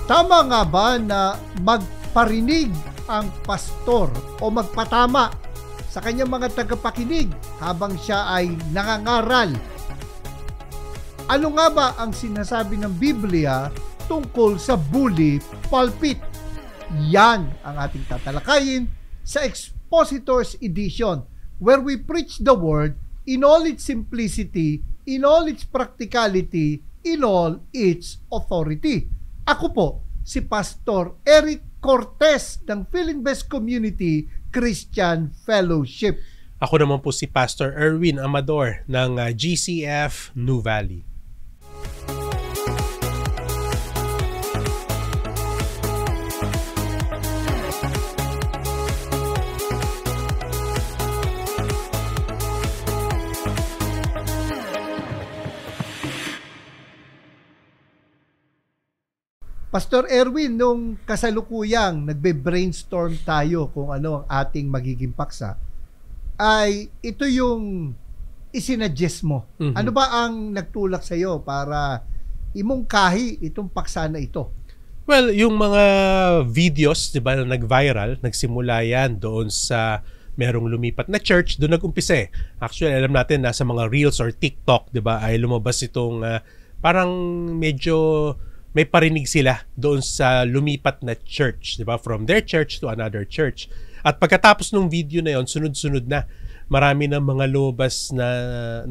Tama nga ba na magparinig ang pastor o magpatama sa kanyang mga tagapakinig habang siya ay nangangaral? Ano nga ba ang sinasabi ng Biblia tungkol sa bully pulpit? Yan ang ating tatalakayin sa Expositors Edition, where we preach the word in all its simplicity, in all its practicality, in all its authority. Ako po, si Pastor Eric Cortez ng Feeling Best Community Christian Fellowship. Ako naman po si Pastor Erwin Amador ng GCF New Valley. Pastor Erwin, nung kasalukuyang nagbe-brainstorm tayo kung ano ang ating magiging paksa, ay ito yung isinadjust mo. Mm-hmm. Ano ba ang nagtulak sa iyo para imungkahi itong paksa na ito? Well, yung mga videos, 'di ba, na nag-viral, nagsimula yan doon sa merong lumipat na church, doon nag-umpisa eh. Actually, alam natin na sa mga Reels or TikTok, 'di ba, ay lumabas itong parang medyo may parinig sila doon sa lumipat na church, 'di ba? From their church to another church. At pagkatapos ng video na 'yon, sunod-sunod na marami ng mga lumabas na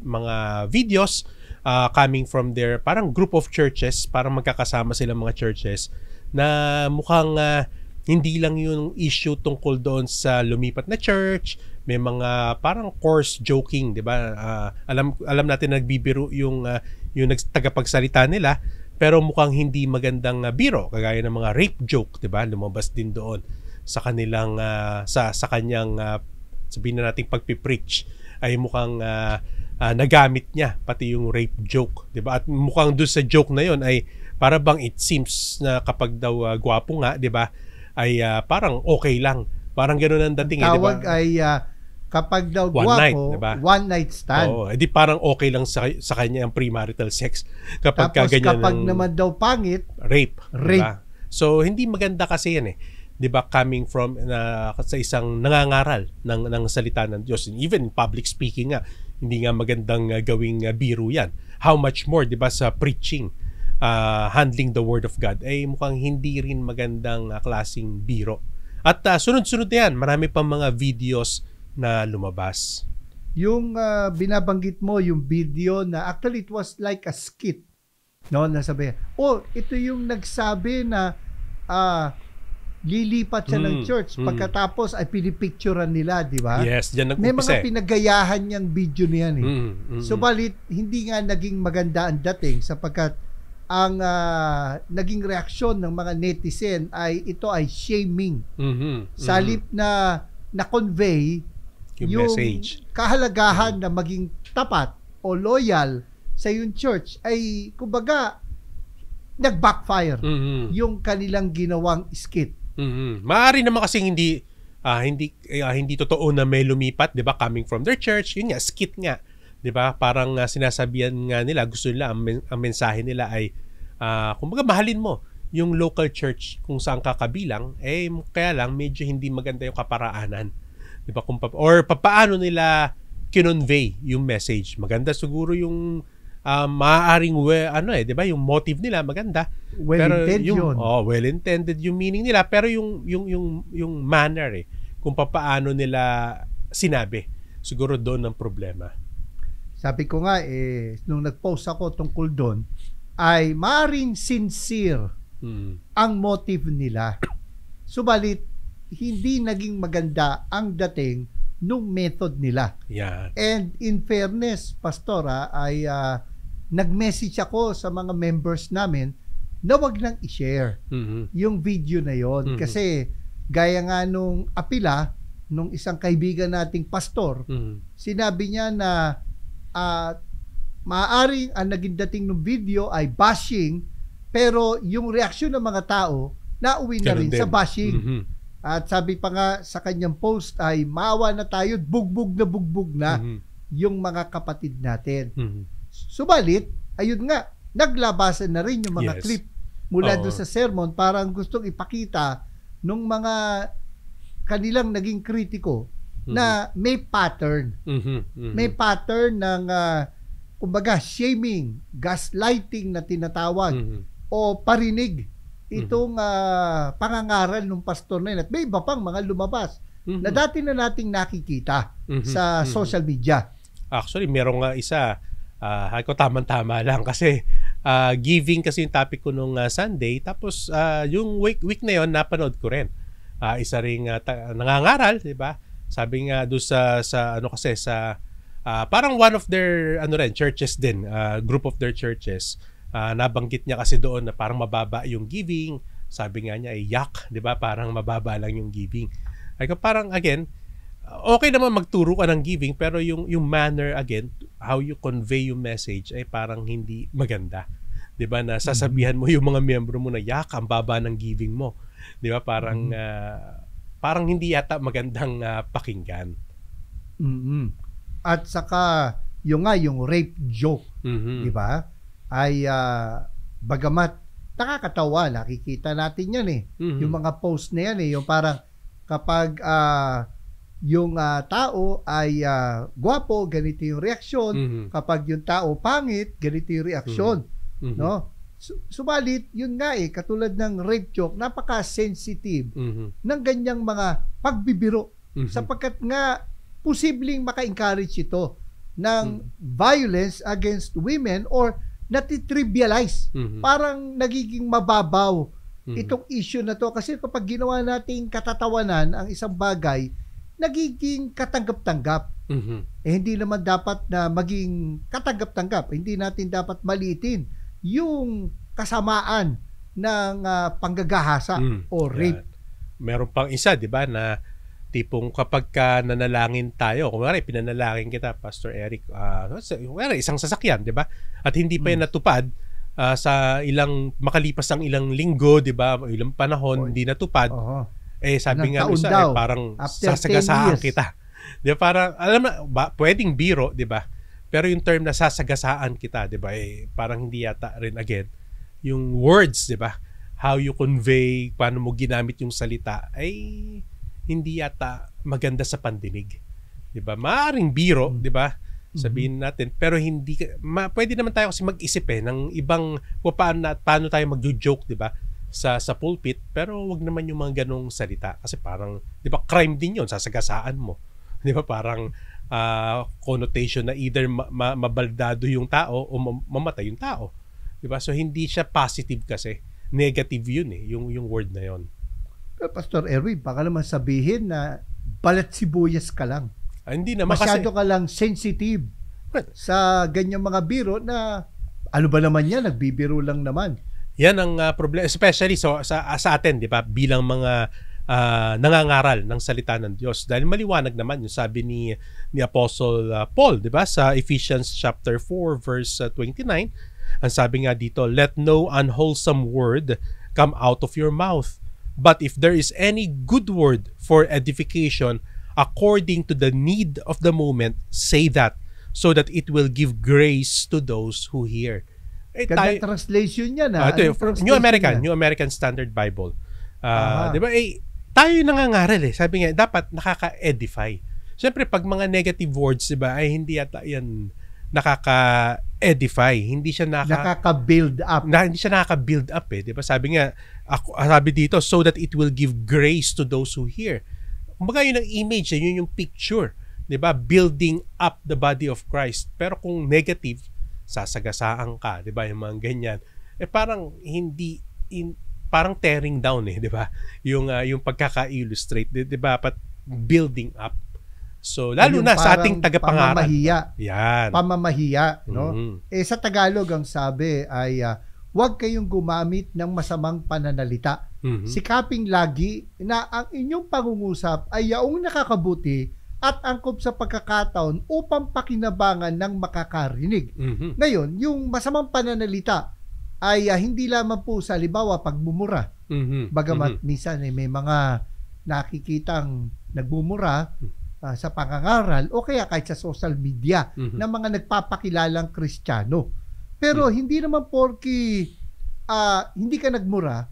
mga videos coming from their parang group of churches, parang magkakasama sila mga churches na mukhang hindi lang yung issue tungkol doon sa lumipat na church, may mga parang coarse joking, 'di ba? Alam natin nagbibiro yung tagapagsalita nila, pero mukhang hindi magandang biro, kagaya ng mga rape joke, 'di ba? Lumabas din doon sa kanilang sa kanyang sabihin na nating pagpipreach, ay mukhang nagamit niya pati yung rape joke, 'di ba? At mukhang doon sa joke na 'yon ay para bang it seems na kapag daw gwapo nga, 'di ba? Ay parang okay lang. Parang ganoon ang dating, tawag 'di ba? Ay kapag daw one gwapo, night, diba? One night stand. Oo, edi parang okay lang sa kanya ang premarital sex. Kapag Tapos ganyan kapag naman daw pangit, rape. Rape. Diba? So hindi maganda kasi yan eh. 'Di ba, coming from sa isang nangangaral ng salita ng Diyos, and even in public speaking nga, hindi nga magandang gawing biro yan. How much more, 'di ba, sa preaching, handling the word of God, ay mukhang hindi rin magandang klaseng biro. At sunod-sunod na yan, marami pang mga videos na lumabas. Yung binabanggit mo, yung video na actually it was like a skit. No, nasabi, ito yung nagsabi na lilipat siya ng church. Pagkatapos ay pinipicturean nila, di ba? Yes, diyan May nag-umpisa. mga pinagayahan niyang video niyan eh. Subalit, hindi nga naging maganda ang dating sapagkat ang naging reaksyon ng mga netizen ay ito ay shaming. Sa halip na na-convey yung message, kahalagahan na maging tapat o loyal sa yung church, ay kumbaga nag-backfire yung kanilang ginawang skit. Maaari naman kasi hindi totoo na may lumipat, 'di ba, coming from their church. Yun nga, skit nga, 'di ba? Parang sinasabihan nga nila, gusto nila ang mensahe nila ay kumbaga mahalin mo yung local church kung saan ka kabilang, kaya lang medyo hindi maganda yung kaparaanan. 'Di ba, or paano nila kinonvey yung message. Maganda siguro yung maaaring 'di ba, yung motive nila maganda. Well-intended yung meaning nila, pero yung manner kung paano nila sinabi, siguro doon ang problema. Sabi ko nga nung nag-post ako tungkol doon, ay maaaring sincere ang motive nila. Subalit hindi naging maganda ang dating nung method nila. Yeah. And in fairness, Pastora, ay nag-message ako sa mga members namin na wag nang i-share yung video na yon. Kasi gaya nga nung apila nung isang kaibigan nating pastor, sinabi niya na maaaring ang naging dating ng video ay bashing, pero yung reaksyon ng mga tao nauwi na rin sa bashing. At sabi pa nga sa kanyang post ay maawa na tayo, bugbog na yung mga kapatid natin. Mhm. Subalit, ayun nga, naglabasan na rin yung mga Yes. clip mula Oo. doon sa sermon, parang gustong ipakita nung mga kanilang naging kritiko na may pattern. Mhm. Mhm. May pattern ng kumbaga shaming, gaslighting na tinatawag Mhm. o parinig itong pangangaral ng pastor na yun. At may iba pang mga lumabas Mhm. na dati na nating nakikita Mhm. sa Mhm. social media. Actually, merong nga isa, ko tamang-tama lang kasi giving kasi yung topic ko nung Sunday. Tapos yung week na yon napanood ko rin. Isa ring nangangaral, 'di ba? Sabi nga doon sa ano kasi sa parang one of their churches din, group of their churches. Nabanggit niya kasi doon na parang mababa yung giving. Sabi nga niya ay yak, 'di ba? Parang mababa lang yung giving. Ay parang again, okay naman magturo ka ng giving pero yung manner again, how you convey yung message ay parang hindi maganda. 'Di ba? Na sasabihan mo yung mga miyembro mo na yak, ang baba ng giving mo. 'Di ba? Parang parang hindi yata magandang pakinggan. Mhm. At saka yung rape joke, Mhm. 'di ba? Ay bagamat nakakatawa, nakikita natin 'yan eh. Mhm. Yung mga post na 'yan eh, yung parang kapag yung tao ay gwapo, ganito yung reaksyon. Mhm. Kapag yung tao pangit, ganito yung reaksyon, Mhm. no? Subalit, yun nga eh, katulad ng rape joke, napaka-sensitive Mhm. ng ganyang mga pagbibiro Mhm. sapagkat nga posibleng maka-encourage ito ng violence against women or natitrivialize. Mhm. Parang nagiging mababaw Mhm. itong issue na to kasi kapag ginawa nating katatawanan ang isang bagay, nagiging katanggap-tanggap. Mhm. Hindi naman dapat na maging katanggap-tanggap. Hindi natin dapat maliitin yung kasamaan ng panggagahasa o rape. Yan. Meron pang isa, 'di ba, na tipong kapag ka nanalangin tayo, kunwari pinanalangin kita, Pastor Eric, kunwari isang sasakyan, 'di ba? At hindi pa yan natupad sa makalipas ang ilang linggo, 'di ba? Ilang panahon hindi natupad. Oo. Sabi nga Ilang taon isa, daw, parang after 10 sasagasaan years. kita. 'Di ba? Parang alam na pwedeng biro, 'di ba? Pero yung term na sasagasaan kita, 'di ba? Parang hindi yata rin again yung words, 'di ba? How you convey, paano mo ginamit yung salita ay hindi yata maganda sa pandinig. 'Di ba? Maaring biro, 'di ba? Sabihin natin, pero hindi pwede naman tayo kasi mag-isip ng ibang paano tayo magjo-joke, 'di ba? Sa pulpit, pero wag naman yung mga ganong salita kasi parang 'di ba crime din 'yon, sasagasaan mo. 'Di ba? Parang connotation na either mabaldado yung tao o mamatay yung tao. 'Di ba? So hindi siya positive kasi, negative 'yun yung word na 'yon. Pastor Erwin, baka naman sabihin na balat sibuyas ka lang. Hindi naman Masyado kasi ka lang sensitive sa ganyang mga biro na ano ba naman yan, nagbibiro lang naman. yan ang problema, especially sa atin, 'di ba? Bilang mga nangangaral ng salita ng Diyos. Dahil maliwanag naman yung sabi ni Apostle Paul, 'di ba? Sa Ephesians chapter 4 verse 29, ang sabi nga dito, "Let no unwholesome word come out of your mouth, but if there is any good word for edification according to the need of the moment, say that, so that it will give grace to those who hear." Ganda translation yan ito Anong yung translation New American Standard Bible. Aha. 'Di ba? Tayo yung nangangaral Sabi nga dapat nakaka-edify. Siyempre pag mga negative words, 'di ba, ay hindi yata 'yan nakaka-edify. Hindi siya nakaka-build up. hindi siya nakaka-build up 'di ba? Sabi nga sabi dito, so that it will give grace to those who hear. Kumbaga yun ang image, yun yung picture, 'di ba? Building up the body of Christ. Pero kung negative, sasagasaan ka, 'di ba? Yung mga ganyan. Parang hindi parang tearing down 'di ba? Yung pagkaka-illustrate, 'di ba? But building up. So lalo Yung na sa parang ating tagapangaral. pamamahiya. Yan. Pamamahiya, no? Mhm. Sa Tagalog ang sabi ay huwag kayong gumamit ng masamang pananalita. Mhm. Sikaping lagi na ang inyong pangungusap ay yaong nakakabuti at angkop sa pagkakataon upang pakinabangan ng makakarinig. Mhm. Ngayon, yung masamang pananalita ay hindi lamang po sa halimbawa pagmumura. Mhm. Bagamat minsan may mga nakikitang nagmumura sa pangangaral o kaya kahit sa social media Mhm. ng mga nagpapakilalang Kristiyano. Pero hindi naman porki hindi ka nagmura,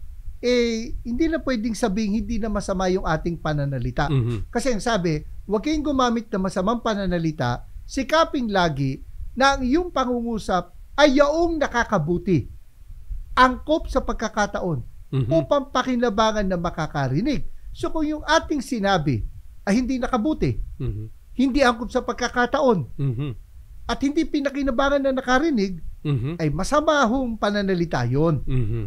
hindi na pwedeng sabihin hindi na masama yung ating pananalita. Mhm. Kasi ang sabi, huwag kayong gumamit ng masamang pananalita, sikaping lagi na ang iyong pangungusap ay yaong nakakabuti, angkop sa pagkakataon, Mhm. upang pakinabangan na makakarinig. So kung yung ating sinabi ay hindi nakabuti, Mhm. hindi angkop sa pagkakataon, Mhm. at hindi pinakinabangan na nakarinig, Mhm. ay masama hong pananalita yon. Mhm.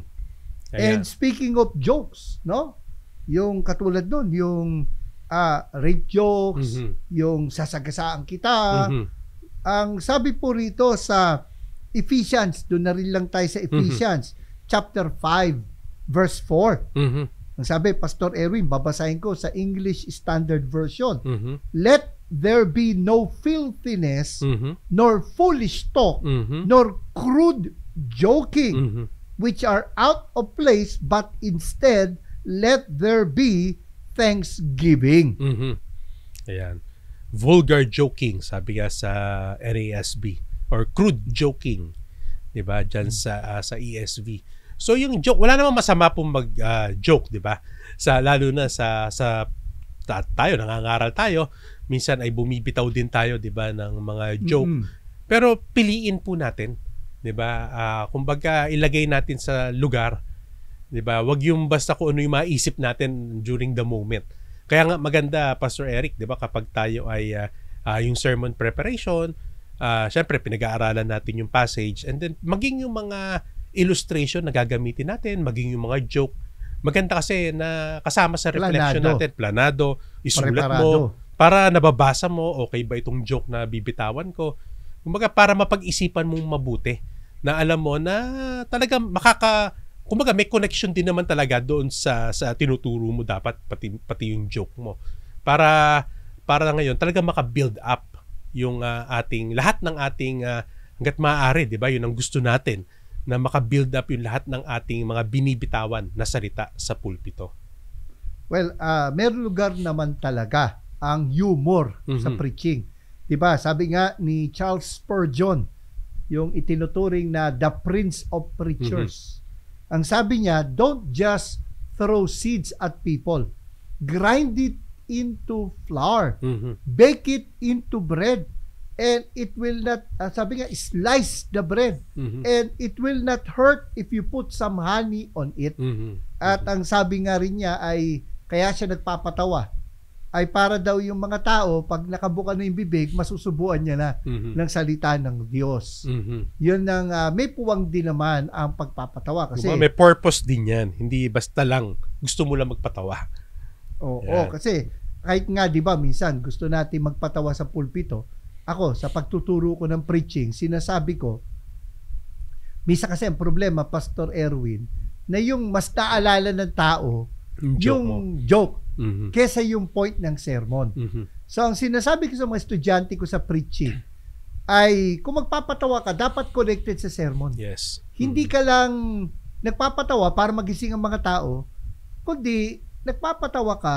And Ayan. speaking of jokes, no? Yung katulad nun, yung rape jokes, Mhm. yung sasagasaan kita. Mhm. Ang sabi po rito sa Ephesians, doon na rin lang tayo sa Ephesians, chapter 5, verse 4. Mhm. Ang sabi, Pastor Erwin, babasahin ko sa English Standard Version. Mhm. Let there be no filthiness, Mhm. nor foolish talk, Mhm. nor crude joking, Mhm. which are out of place, but instead, let there be thanksgiving. Mhm. Ayan. Vulgar joking, sabi nga sa NASB, or crude joking, 'di ba? Diyan sa ESV. So yung joke, wala namang masama pong mag-joke, 'di ba? Lalo na sa tayo nangangaral tayo, minsan ay bumibitaw din tayo, 'di ba, ng mga joke. Mm-mm. Pero piliin po natin, 'di ba? Kumbaga ilagay natin sa lugar, 'di ba? Wag yung basta kung ano yung maisip natin during the moment. Kaya nga maganda, Pastor Eric, 'di ba, kapag tayo ay yung sermon preparation, syempre pinag-aaralan natin yung passage, and then maging yung mga illustration na gagamitin natin, maging yung mga joke. Maganda kasi na kasama sa reflection Planado. natin, planado, isulat Preparado. mo para nababasa mo, okay ba itong joke na bibitawan ko. Kumbaga para mapag-isipan mong mabuti, na alam mo na talagang kumbaga may connection din naman talaga doon sa tinuturo mo, dapat pati yung joke mo. Para ngayon talaga maka-build up yung ating lahat ng ating hangga't maaari, 'di ba? Yun ang gusto natin, na maka-build up yung lahat ng ating mga binibitawan na salita sa pulpito. Well, meron lugar naman talaga ang humor sa preaching. 'Di ba? Sabi nga ni Charles Spurgeon, yung itinuturing na the Prince of Preachers. Ang sabi niya, don't just throw seeds at people. Grind it into flour. Mhm. Bake it into bread. And it will not, sabi nga, slice the bread. Mhm. And it will not hurt if you put some honey on it. Mhm. At ang sabi nga rin niya ay, kaya siya nagpapatawa, ay para daw yung mga tao, pag nakabuka na yung bibig, masusubuan niya na Mhm. ng salita ng Diyos. Mhm. Yun ang may puwang din naman ang pagpapatawa. Kasi, May purpose din yan. Hindi basta lang gusto mo lang magpatawa. oo, kasi kahit nga, di ba, minsan gusto natin magpatawa sa pulpito. Ako, sa pagtuturo ko ng preaching, sinasabi ko, minsan kasi ang problema, Pastor Erwin, na yung mas naalala ng tao, yung joke, Mhm. kesa yung point ng sermon. Mhm. So, ang sinasabi ko sa mga estudyante ko sa preaching, ay kung magpapatawa ka, dapat connected sa sermon. Yes. Hindi ka lang nagpapatawa para magising ang mga tao, kundi nagpapatawa ka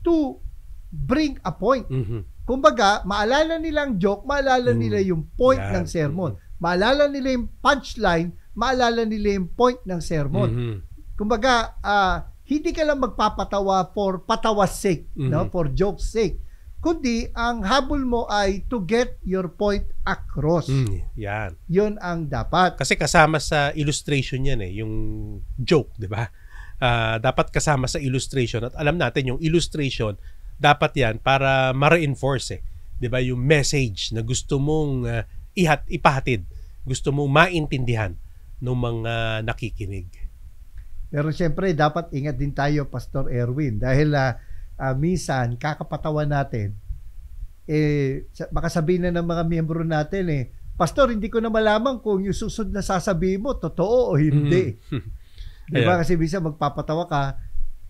to bring a point. Mhm. Kumbaga, maalala nila ang joke, maalala nila yung point Yan. ng sermon. Maalala nila yung punchline, maalala nila yung point ng sermon. Mhm. Kumbaga, hindi ka lang magpapatawa for patawa's sake, no? For joke's sake. Kundi, ang habol mo ay to get your point across. Yan. Yun ang dapat. Kasi kasama sa illustration yan yung joke, di ba? Dapat kasama sa illustration, at alam natin yung illustration, dapat yan para ma-reinforce, di ba, yung message na gusto mong ipahatid, gusto mong maintindihan ng mga nakikinig. Pero syempre, dapat ingat din tayo, Pastor Erwin, dahil minsan, kakapatawa natin, baka sabihin na ng mga miyembro natin, Pastor, hindi ko na malaman kung yung susunod na sasabihin mo, totoo o hindi. Di ba? Kasi minsan magpapatawa ka,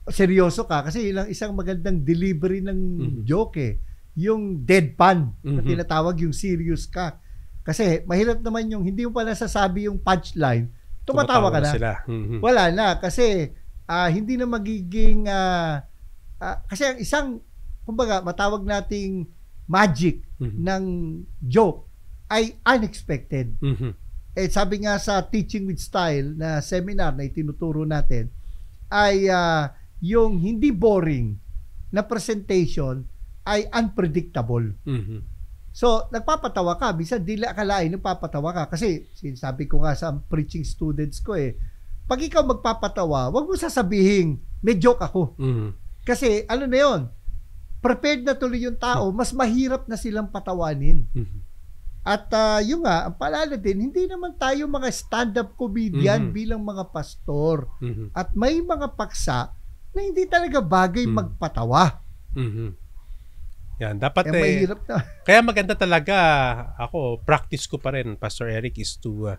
seryoso ka, kasi isang magandang delivery ng joke yung deadpan na tinatawag, yung serious ka. Kasi mahirap naman yung hindi mo pa nasasabi yung punchline, tumatawa ka na. Sila. Wala na kasi hindi na magiging kasi ang isang kumbaga, matawag nating magic ng joke ay unexpected. Eh, sabi nga sa Teaching with Style na seminar na itinuturo natin, ay yung hindi boring na presentation ay unpredictable. So, nagpapatawa ka. Minsan, di lang akalain nagpapatawa ka. Kasi, sinasabi ko nga sa preaching students ko pag ikaw magpapatawa, wag mo sasabihin, may joke ako. Kasi, ano na yun? Prepared na tuloy yung tao, mas mahirap na silang patawanin. At yung nga, ang paalala din, hindi naman tayo mga stand-up comedian bilang mga pastor. At may mga paksa na hindi talaga bagay magpatawa. Yan, dapat mahirap na. Kaya maganda talaga, ako, practice ko pa rin, Pastor Eric, is to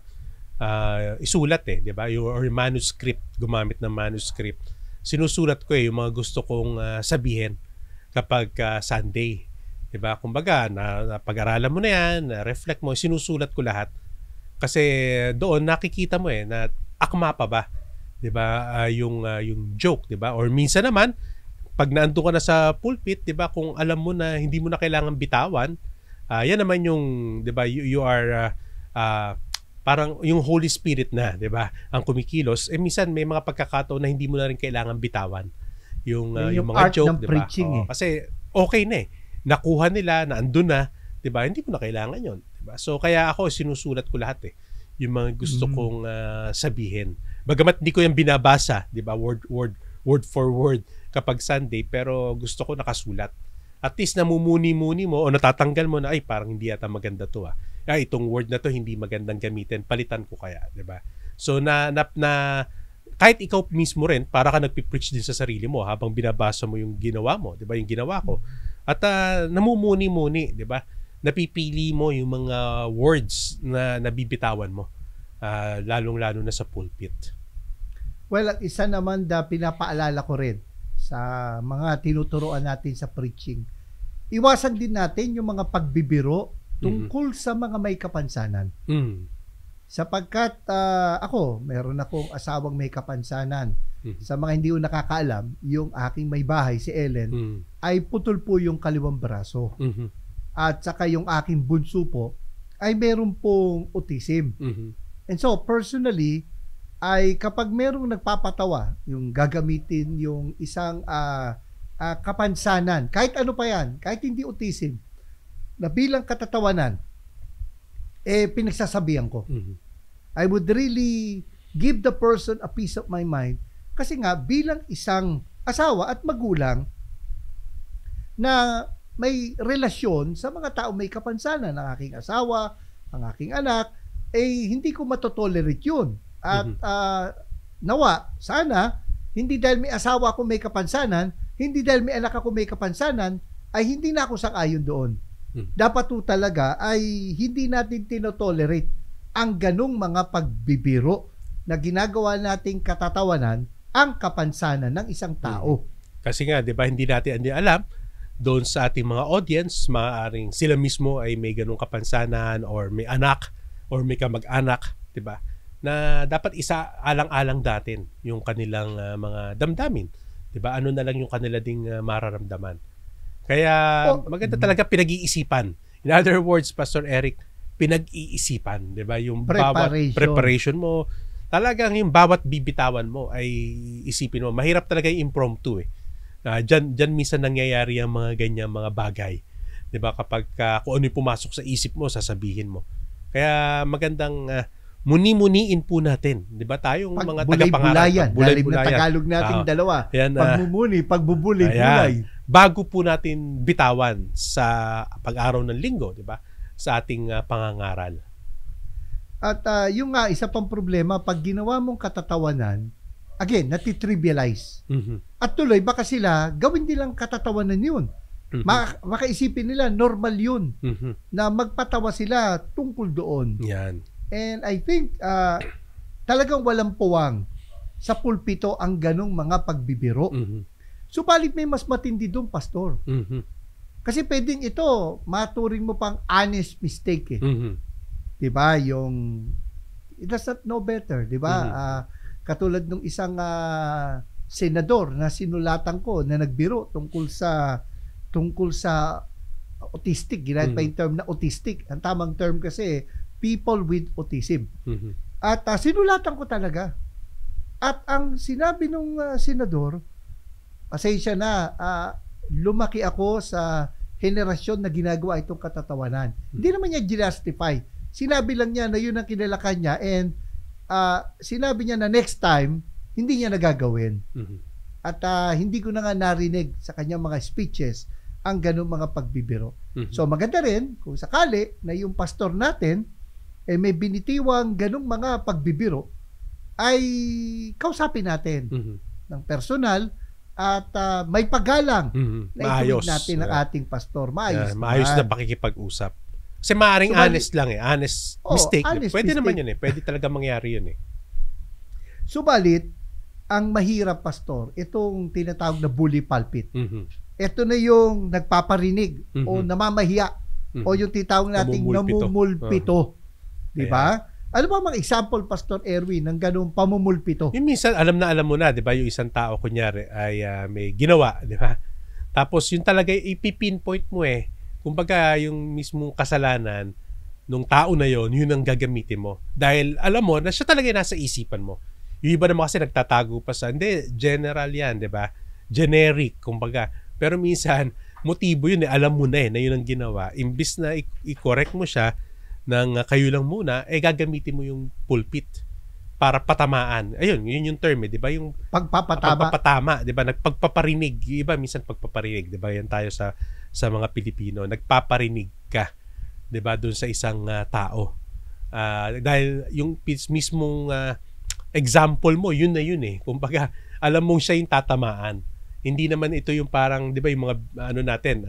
isulat di ba? Or manuscript, gumamit ng manuscript. Sinusulat ko yung mga gusto kong sabihin kapag Sunday. Di ba? Kumbaga, pag-aralan mo na yan, reflect mo, sinusulat ko lahat. Kasi doon nakikita mo na akma pa ba? Di ba? Yung joke, di ba? Or minsan naman, pag naandun ka na sa pulpit, 'di ba, kung alam mo na hindi mo na kailangan bitawan, yan naman yung, 'di ba, you are parang yung Holy Spirit na, 'di ba, ang kumikilos. Minsan may mga pagkakataon na hindi mo na rin kailangan bitawan yung mga joke, 'di ba? Kasi okay na nakuha nila, naandun na, 'di ba? Hindi mo na kailangan 'yon, 'di ba? So kaya ako sinusulat ko lahat yung mga gusto kong sabihin. Bagamat hindi ko yan binabasa, 'di ba? Word for word kapag Sunday, pero gusto ko nakasulat. At least namumuni-muni mo o natatanggal mo na, ay parang hindi yata maganda to itong word na to hindi magandang gamitin, palitan ko kaya, 'di ba? So na kahit ikaw mismo rin, para ka nagpi-preach din sa sarili mo habang binabasa mo yung ginawa mo, 'di ba? Yung ginawa ko. At namumuni-muni, 'di ba? Napipili mo yung mga words na nabibitawan mo, lalong-lalo na sa pulpit. Well, at isa naman pinapaalala ko rin sa mga tinuturoan natin sa preaching. Iwasan din natin yung mga pagbibiro tungkol sa mga may kapansanan. Sapagkat meron akong asawang may kapansanan. Sa mga hindi ko nakakaalam, yung aking may bahay, si Ellen, ay putol po yung kaliwang braso. At saka yung aking bunso po, ay meron pong autism. And so, personally, ay kapag merong nagpapatawa, yung gagamitin yung isang kapansanan, kahit ano pa yan, kahit hindi autism, na bilang katatawanan, pinagsasabihan ko. I would really give the person a peace of my mind kasi nga bilang isang asawa at magulang na may relasyon sa mga tao may kapansanan, ang aking asawa, ang aking anak, hindi ko matotolerate yun. At nawa, sana, hindi dahil may asawa ako may kapansanan, hindi dahil may anak ako may kapansanan, ay hindi na ako sang-ayon doon. Dapat po talaga ay hindi natin tinotolerate ang ganong mga pagbibiro na ginagawa nating katatawanan ang kapansanan ng isang tao. Kasi nga, di ba, hindi natin alam, doon sa ating mga audience, maaaring sila mismo ay may ganong kapansanan or may anak or may kamag-anak, di ba? Na dapat isa-alang-alang natin yung kanilang mga damdamin. 'Di ba? Ano na lang yung kanila ding mararamdaman. Kaya maganda talaga pinag-iisipan. In other words, Pastor Eric, pinag-iisipan, 'di ba? Yung bawat preparation mo, talagang yung bawat bibitawan mo ay isipin mo. Mahirap talaga yung impromptu Diyan minsan nangyayari ang mga ganyan mga bagay. 'Di ba? Kapag kung ano yung pumasok sa isip mo, sasabihin mo. Kaya magandang muni-muniin po natin. 'Di ba? Tayong mga tagapangaral, bulay-bulayan. Na Tagalog nating dalawa. Pagmumuni, pagbubulay-bulay. Bago po natin bitawan sa pag-araw ng linggo, 'di ba? Sa ating pangangaral. At yung isa pang problema, pag ginawa mong katatawanan, again, natitrivialize. At tuloy, baka sila gawin nilang katatawanan yun. Makaisipin nila, normal yun. Na magpatawa sila tungkol doon. Yan. And I think talagang walang puwang sa pulpito ang ganong mga pagbibiro. Subalit may mas matindi doon, Pastor. Kasi pwedeng ito, maturing mo pang honest mistake Diba? Yung it does not know better, diba? Katulad nung isang senador na sinulatan ko na nagbiro tungkol sa tungkol sa autistic. Ginamit pa yung term na autistic. Ang tamang term kasi, people with autism. At sinulatan ko talaga. At ang sinabi nung senador, pasensya na, lumaki ako sa henerasyon na ginagawa itong katatawanan. Hindi naman niya justify. Sinabi lang niya na yun ang kinalakan niya and sinabi niya na next time, hindi niya nagagawin. At hindi ko na nga narinig sa kanyang mga speeches ang ganung mga pagbibiro. So maganda rin kung sakali na yung pastor natin may binitiwang ganung mga pagbibiro ay kausapin natin ng personal at may paggalang na ituwid natin ang ating pastor. Maayos na pakikipag-usap. Kasi maaaring honest lang honest mistake. Honest pwede mistake. Naman yun pwede talaga mangyari yun Subalit, ang mahirap pastor, itong tinatawag na bully pulpit. Ito na yung nagpaparinig o namamahiya o yung tinatawag nating namumulpito. Diba? Ano ba mga example, Pastor Erwin, ng ganung pamumulpito? Yung minsan, alam mo na, di ba? Yung isang tao, kunyari, ay may ginawa, di ba? Tapos, yun talaga, ipipinpoint mo Kumbaga, yung mismong kasalanan nung tao na yon, yun ang gagamitin mo. Dahil, alam mo, na siya talaga nasa isipan mo. Yung iba naman kasi nagtatago pa sa, hindi, general yan, di ba? Generic, kumbaga. Pero minsan, motibo yun alam mo na na yun ang ginawa. Imbis na i-correct mo siya, ng kayo lang muna, gagamitin mo yung pulpit para patamaan. Ayun, yun yung term, di ba? Yung pagpapatama, di ba? Nagpagpaparinig. Yung iba, minsan pagpaparinig, di ba? Yan tayo sa mga Pilipino. Nagpaparinig ka, di ba? Doon sa isang tao. Dahil yung mismong example mo, yun na yun Kumbaga, alam mong siya yung tatamaan. Hindi naman ito yung parang, di ba, yung mga natin,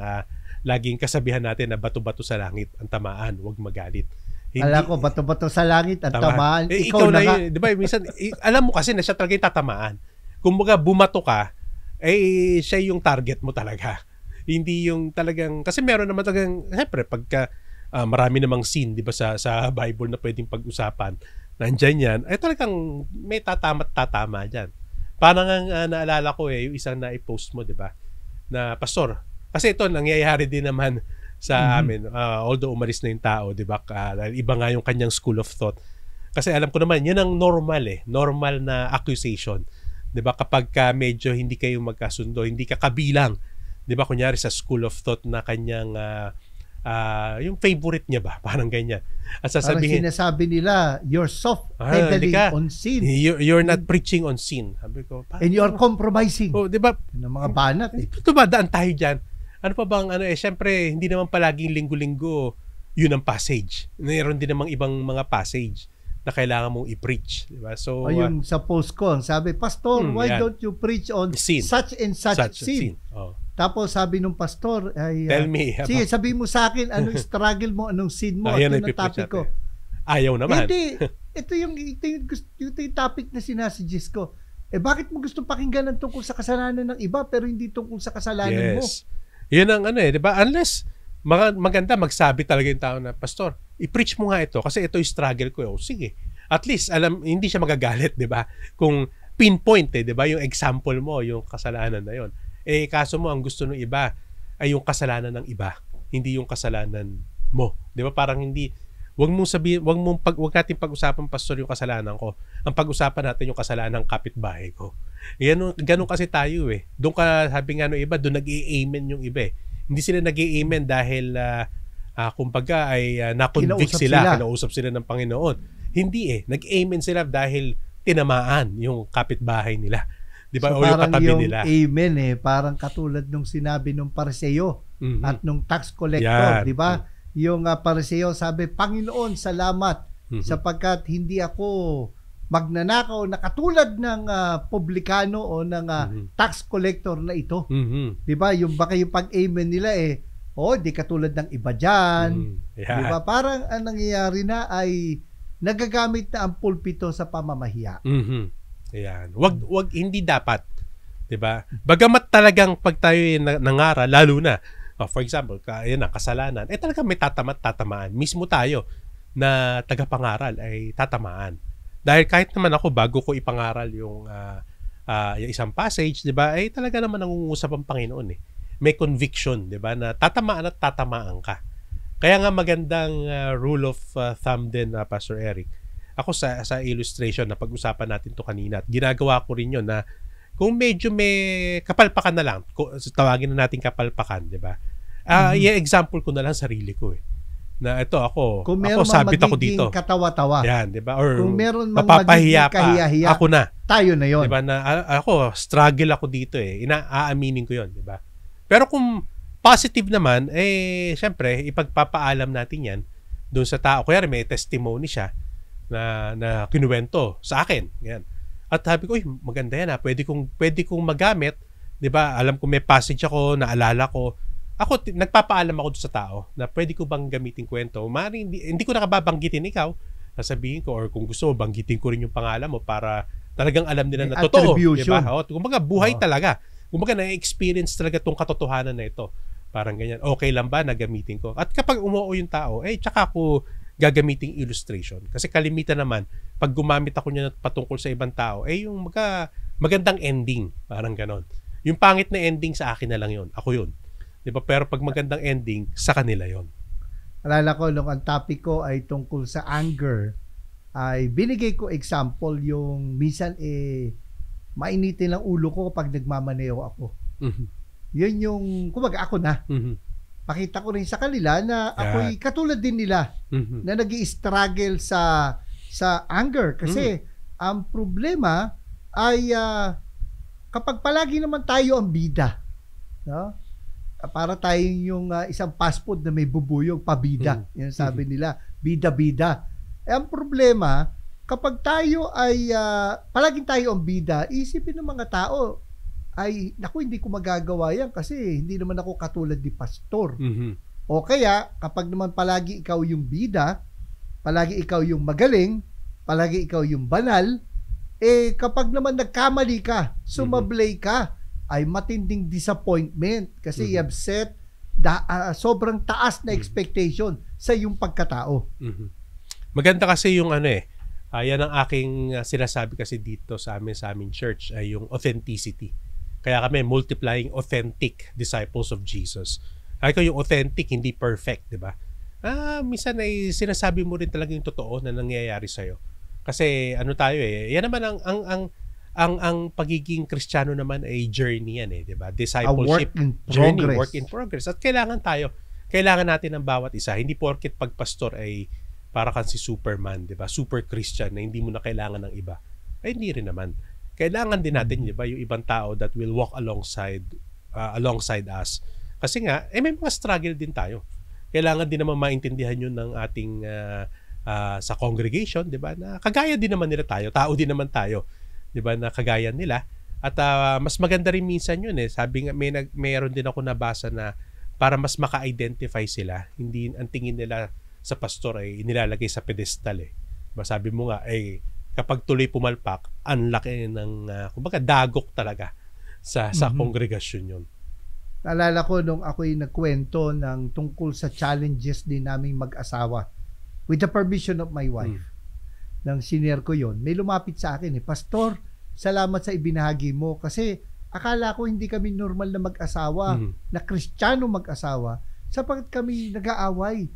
laging kasabihan natin na bato-bato sa langit ang tamaan, huwag magalit. Alam ko, bato-bato sa langit ang tamaan. Ikaw na yun, di ba? Minsan, alam mo kasi na siya talaga yung tatamaan. Kumbaga, bumato ka, siya yung target mo talaga. Hindi yung talagang, kasi meron naman talagang, siyempre, pagka marami namang scene, di ba, sa Bible na pwedeng pag-usapan, nandyan yan, talagang may tatama dyan. Parang naalala ko yung isang na-post mo, di ba? Na, pastor, kasi ito, nangyayari din naman sa amin, although umalis na yung tao, di ba? Iba nga yung kanyang school of thought. Kasi alam ko naman, yan ang normal normal na accusation. Di ba? Kapag medyo hindi kayo magkasundo, hindi ka kabilang, di ba? Kunyari sa school of thought na kanyang, yung favorite niya ba? Parang ganyan. At sasabihin, parang sinasabi nila, you're soft pedaling on sin. You're not preaching on sin. Sabi ko, and you're compromising. Oh, di ba? Ng mga banat Tumadaan tayo dyan. Ano pa bang syempre hindi naman palaging linggo-linggo yun ang passage. Mayroon din namang ibang mga passage na kailangan mong i-preach, di ba? So yung sa post ko, sabi, pastor, why don't you preach on sin. Such and such sin? Tapos sabi nung pastor ay tell me. Sige, sabi mo sa akin anong struggle mo, anong sin mo, ano ang topic ko. Ayaw naman. Hindi, ito yung topic na sinasuggest ko. Bakit mo gusto pakinggan ng tungkol sa kasalanan ng iba pero hindi tungkol sa kasalanan mo? Yun ang di ba? Unless maganda magsabi talaga yung tao na, pastor, i-preach mo nga ito kasi ito yung struggle ko. Sige. At least hindi siya magagalit, di ba? Kung pinpoint, di ba? Yung example mo, yung kasalanan na yon. Kaso mo ang gusto ng iba ay yung kasalanan ng iba, hindi yung kasalanan mo. Di ba? Parang hindi, wag natin pag-usapan, pastor, yung kasalanan ko. Ang pag-usapan natin yung kasalanan ng kapitbahay ko. Ganun kasi tayo Doon ka, sabi nga ng iba, doon nag-i-amen yung iba Hindi sila nag-i-amen dahil kumbaga ay na-convict sila, kinausap sila ng Panginoon. Hindi nag-amen sila dahil tinamaan yung kapitbahay nila. Di ba? So, o yung katabi yung nila. Amen parang katulad nung sinabi nung Pariseo at nung tax collector, di ba? Yung Pariseo sabi, Panginoon, salamat sapagkat hindi ako magnanakaw na katulad ng publikano o ng tax collector na ito. Di ba? Yung baka yung pag-amen nila di katulad ng iba dyan. Di ba? Parang ang nangyayari na ay nagagamit na ang pulpito sa pamamahiya. Ayan. Wag hindi dapat, 'di ba? Bagamat talagang pag tayo nangaral, lalo na for example, kasalanan, talagang may tatamaan. Mismo tayo na tagapangaral ay tatamaan. Dahil kahit naman ako bago ko ipangaral yung isang passage, 'di ba? Talaga naman nangungusap ang Panginoon may conviction, 'di ba, na tatamaan at tatamaan ka. Kaya nga magandang rule of thumb din, Pastor Eric. Ako sa illustration na pag-usapan natin to kanina, at ginagawa ko rin 'yon na kung medyo may kapalpakan na lang, tawagin na natin kapalpakan, 'di ba? I-example ko na lang sarili ko na ito ako sabit ako dito. Katawa-tawa. Yan, 'di ba? Or kung meron mapapahiya pa, ako na. Tayo na 'yon. 'Di ba na ako struggle ako dito Aaminin ko 'yon, 'di ba? Pero kung positive naman, syempre ipagpapaalam natin 'yan doon sa tao. Kaya may testimony siya na kinuwento sa akin. Yan. At sabi ko, maganda yan Pwede kong magamit, 'di ba? Alam ko may passage ako, naalala ko. Ako, nagpapaalam ako sa tao na pwede ko bang gamitin kwento. Maaaring hindi ko nakababanggitin ikaw. Sasabihin ko, or kung gusto, banggitin ko rin yung pangalan mo para talagang alam nila na totoo. Diba? Kumbaga, buhay talaga. Kumbaga, na-experience talaga tong katotohanan na ito. Parang ganyan. Okay lang ba na gamitin ko? At kapag umuo yung tao, tsaka ako gagamiting illustration. Kasi kalimitan naman, pag gumamit ako niya patungkol sa ibang tao, yung magandang ending. Parang ganon. Yung pangit na ending sa akin na lang yun. Ako yun. Diba? Pero pag magandang ending, sa kanila yon. Alala ko, nung ang topic ko ay tungkol sa anger, ay binigay ko example yung minsan mainitin ang ulo ko kapag nagmamaneho ako. Mm-hmm. Yun yung, kumbaga ako na. Mm-hmm. Pakita ko rin sa kanila na ako'y katulad din nila na nag-i-struggle sa anger. Kasi ang problema ay kapag palagi naman tayo ang bida, no? Para tayong yung isang fast food na may bubuyog, pabida. Yan sabi nila, bida-bida. Ang problema, kapag tayo ay palaging tayo ang bida, isipin ng mga tao, ay, naku, hindi ko magagawa yan kasi hindi naman ako katulad ni pastor. O kaya, kapag naman palagi ikaw yung bida, palagi ikaw yung magaling, palagi ikaw yung banal, kapag naman nagkamali ka, sumablay ka, ay matinding disappointment kasi you have set sobrang taas na expectation sa iyong pagkatao. Maganda kasi yung yan ang aking sinasabi kasi dito sa amin church, ay yung authenticity. Kaya kami multiplying authentic disciples of Jesus. Ay ko yung authentic, hindi perfect, di ba? Minsan ay sinasabi mo rin talaga yung totoo na nangyayari sa'yo. Kasi tayo yan naman ang pagiging Kristiyano naman ay journey yan 'di ba? Discipleship journey, work in progress. At kailangan natin ng bawat isa. Hindi porket pagpastor ay para kang si Superman, 'di ba? Super Christian na hindi mo na kailangan ng iba. Ay hindi rin naman. Kailangan din natin, 'di ba, yung ibang tao that will walk alongside us. Kasi nga may mga struggle din tayo. Kailangan din naman maintindihan 'yun ng ating sa congregation, 'di ba? Na kagaya din naman nila tayo, tao din naman tayo. 'Di ba, na kagaya nila. At mas maganda rin minsan 'yun sabi nga mayroon din ako nabasa na para mas maka-identify sila, hindi ang tingin nila sa pastor ay inilalagay sa pedestal Diba, sabi mo nga kapag tuloy pumalpak, ang laki ng kumbaga dagok talaga sa kongregasyon 'yon. Naalala ko nung ako'y nagkwento ng tungkol sa challenges din naming mag-asawa with the permission of my wife. Nang senior ko yon, may lumapit sa akin Pastor, salamat sa ibinahagi mo kasi akala ko hindi kami normal na mag-asawa, na Kristiyano mag-asawa, sapagkat kami nag-aaway.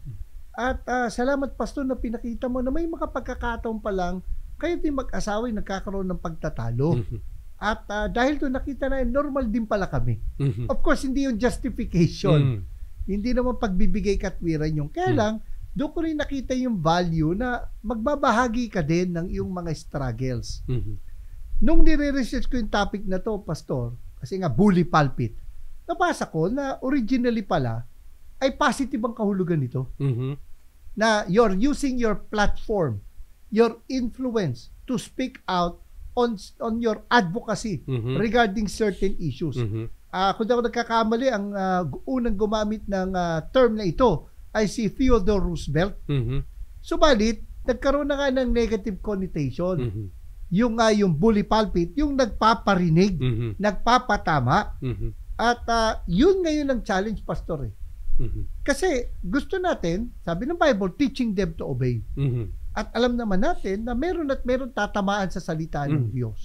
At salamat Pastor na pinakita mo na may mga pagkakataon pa lang kayo din mag-asawa ay nagkakaroon ng pagtatalo. At dahil doon nakita na normal din pala kami. Of course, hindi yung justification. Hindi naman pagbibigay katwiran yung. Kaya lang, doon ko rin nakita yung value na magbabahagi ka din ng iyong mga struggles. Nung nire-research ko yung topic na to, Pastor, kasi nga bully pulpit, nabasa ko na originally pala ay positive ang kahulugan nito. Na you're using your platform, your influence to speak out on your advocacy regarding certain issues. Kung ako nagkakamali, ang unang gumamit ng term na ito ay si Theodore Roosevelt. Subalit, nagkaroon na nga ng negative connotation. Yung bully pulpit, yung nagpaparinig, nagpapatama. At yun ngayon ang challenge, Pastor. Kasi gusto natin, sabi ng Bible, teaching them to obey. At alam naman natin na meron tatamaan sa salita ng Diyos.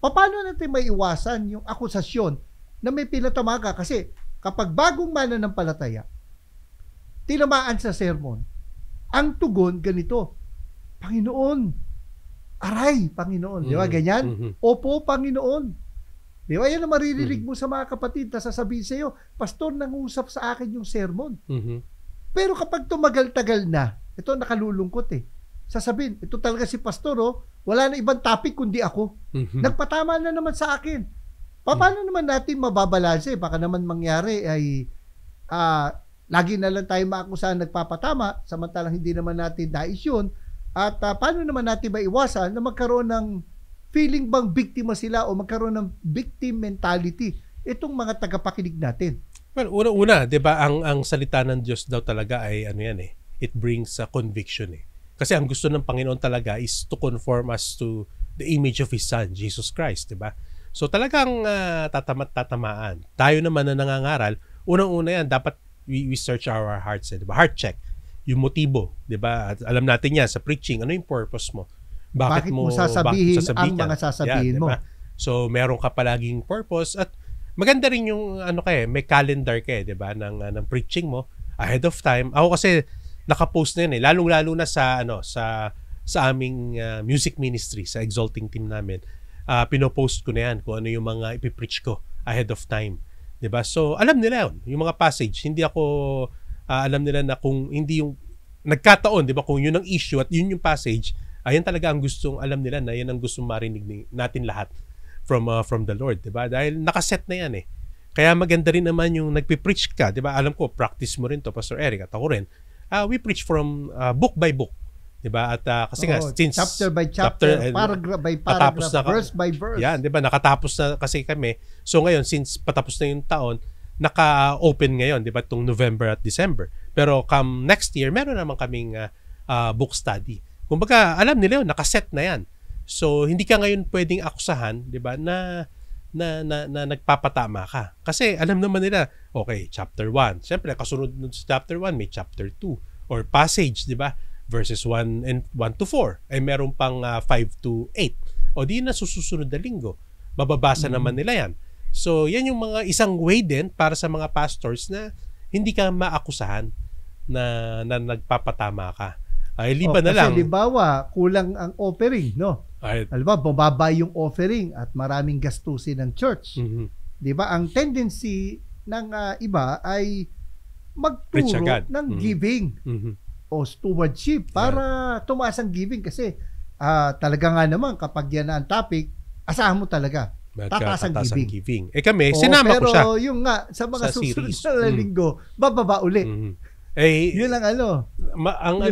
Paano natin may iwasan yung akusasyon na may pinatama ka? Kasi kapag bagong mananampalataya, tinamaan sa sermon, ang tugon ganito, Panginoon, aray, Panginoon. Di ba? Ganyan? Opo, Panginoon. Di ba? Yan ang maririnig mo sa mga kapatid na sasabihin sa iyo, Pastor, nangusap sa akin yung sermon. Pero kapag tumagal-tagal na, ito nakalulungkot eh. Sasabihin, ito talaga si Pastor, wala na ibang topic kundi ako. Nagpatama na naman sa akin. Paano naman natin mababalanse? Baka naman mangyari ay lagi na lang tayo maakusahan nagpapatama, samantalang hindi naman natin nais yun. At paano naman natin maiwasan na magkaroon ng feeling bang biktima sila o magkaroon ng victim mentality itong mga tagapakinig natin? Well, una-una, 'di ba, ang salita ng Diyos daw talaga ay ano yan eh. It brings a conviction eh. Kasi ang gusto ng Panginoon talaga is to conform us to the image of His Son, Jesus Christ, 'di ba? So talagang tatamaan. Tayo naman na nangangaral, unang-una yan, dapat we search our hearts, 'di ba? Heart check. Yung motibo, 'di ba? At alam natin yan sa preaching, ano yung purpose mo? Bakit mo sasabihin ang yan? mga sasabihin mo? Diba? So meron ka palaging purpose at maganda rin yung may calendar ka 'di ba ng preaching mo ahead of time. Ako kasi naka-post na yun eh, lalong-lalo na sa sa aming music ministry, sa exalting team namin. Pinopost ko na yan kung ano yung mga ipipreach ko ahead of time. 'Di ba? So alam nila yun, yung mga passage. Hindi ako alam nila na kung hindi yung nagkataon, 'di ba, kung yun ang issue at yun yung passage, ayan talaga ang gustong alam nila na yan ang gustong marinig natin lahat from the Lord, 'di ba? Dahil nakaset na yan eh. Kaya maganda rin naman yung nagpi-preach ka, 'di ba? Alam ko practice mo rin to, Pastor Eric, at ako rin. We preach from book by book, 'di ba? At kasi nga since chapter by chapter, paragraph by paragraph, verse by verse. Yan, 'di ba? Nakatapos na kasi kami. So ngayon, since patapos na yung taon, naka-open ngayon, 'di ba, tong November at December. Pero come next year, meron naman kaming book study. Kumbaga, alam nila yun, nakaset na yan. So hindi ka ngayon pwedeng akusahan, 'di ba, na nagpapatama ka. Kasi alam naman nila, okay, chapter 1. Siyempre, kasunod nun sa chapter 1, may chapter 2. Or passage, di ba? Verses 1 to 4. Ay meron pang 5 to 8. O di na susunod na linggo. Mababasa naman nila yan. So, yan yung mga isang way din para sa mga pastors na hindi ka maakusahan na nagpapatama ka. Ay, liba na lang. Kasi libawa, kulang ang offering, no? Alam ba, bababa yung offering at maraming gastusin ng church. Di ba? Ang tendency ng iba ay magturo ng giving o stewardship para tumaas ang giving kasi talaga nga naman kapag yan ang topic, asahan mo talaga. Tataas ang giving. Kami, sinama ko siya. Pero yung nga, sa mga susunod na linggo, bababa uli. Yun ang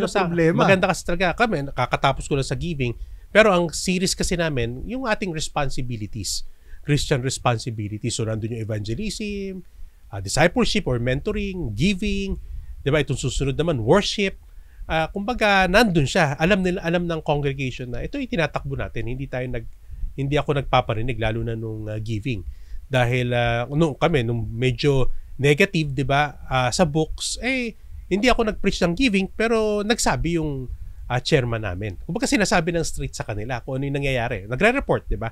problema. Maganda kasi talaga kami, nakakatapos ko lang sa giving. Pero ang series kasi namin, yung ating responsibilities, Christian responsibilities. So, nandun yung evangelism, discipleship or mentoring, giving, di ba? Itong susunod naman, worship. Kumbaga, nandun siya. Alam ng congregation na ito yung tinatakbo natin. Hindi ako nagpaparinig, lalo na nung giving. Dahil, nung medyo negative, di ba, sa books, hindi ako nag-preach ng giving, pero nagsabi yung chairman namin. Kumbaga sinasabi ng straight sa kanila kung ano yung nangyayari. Nagre-report, di ba?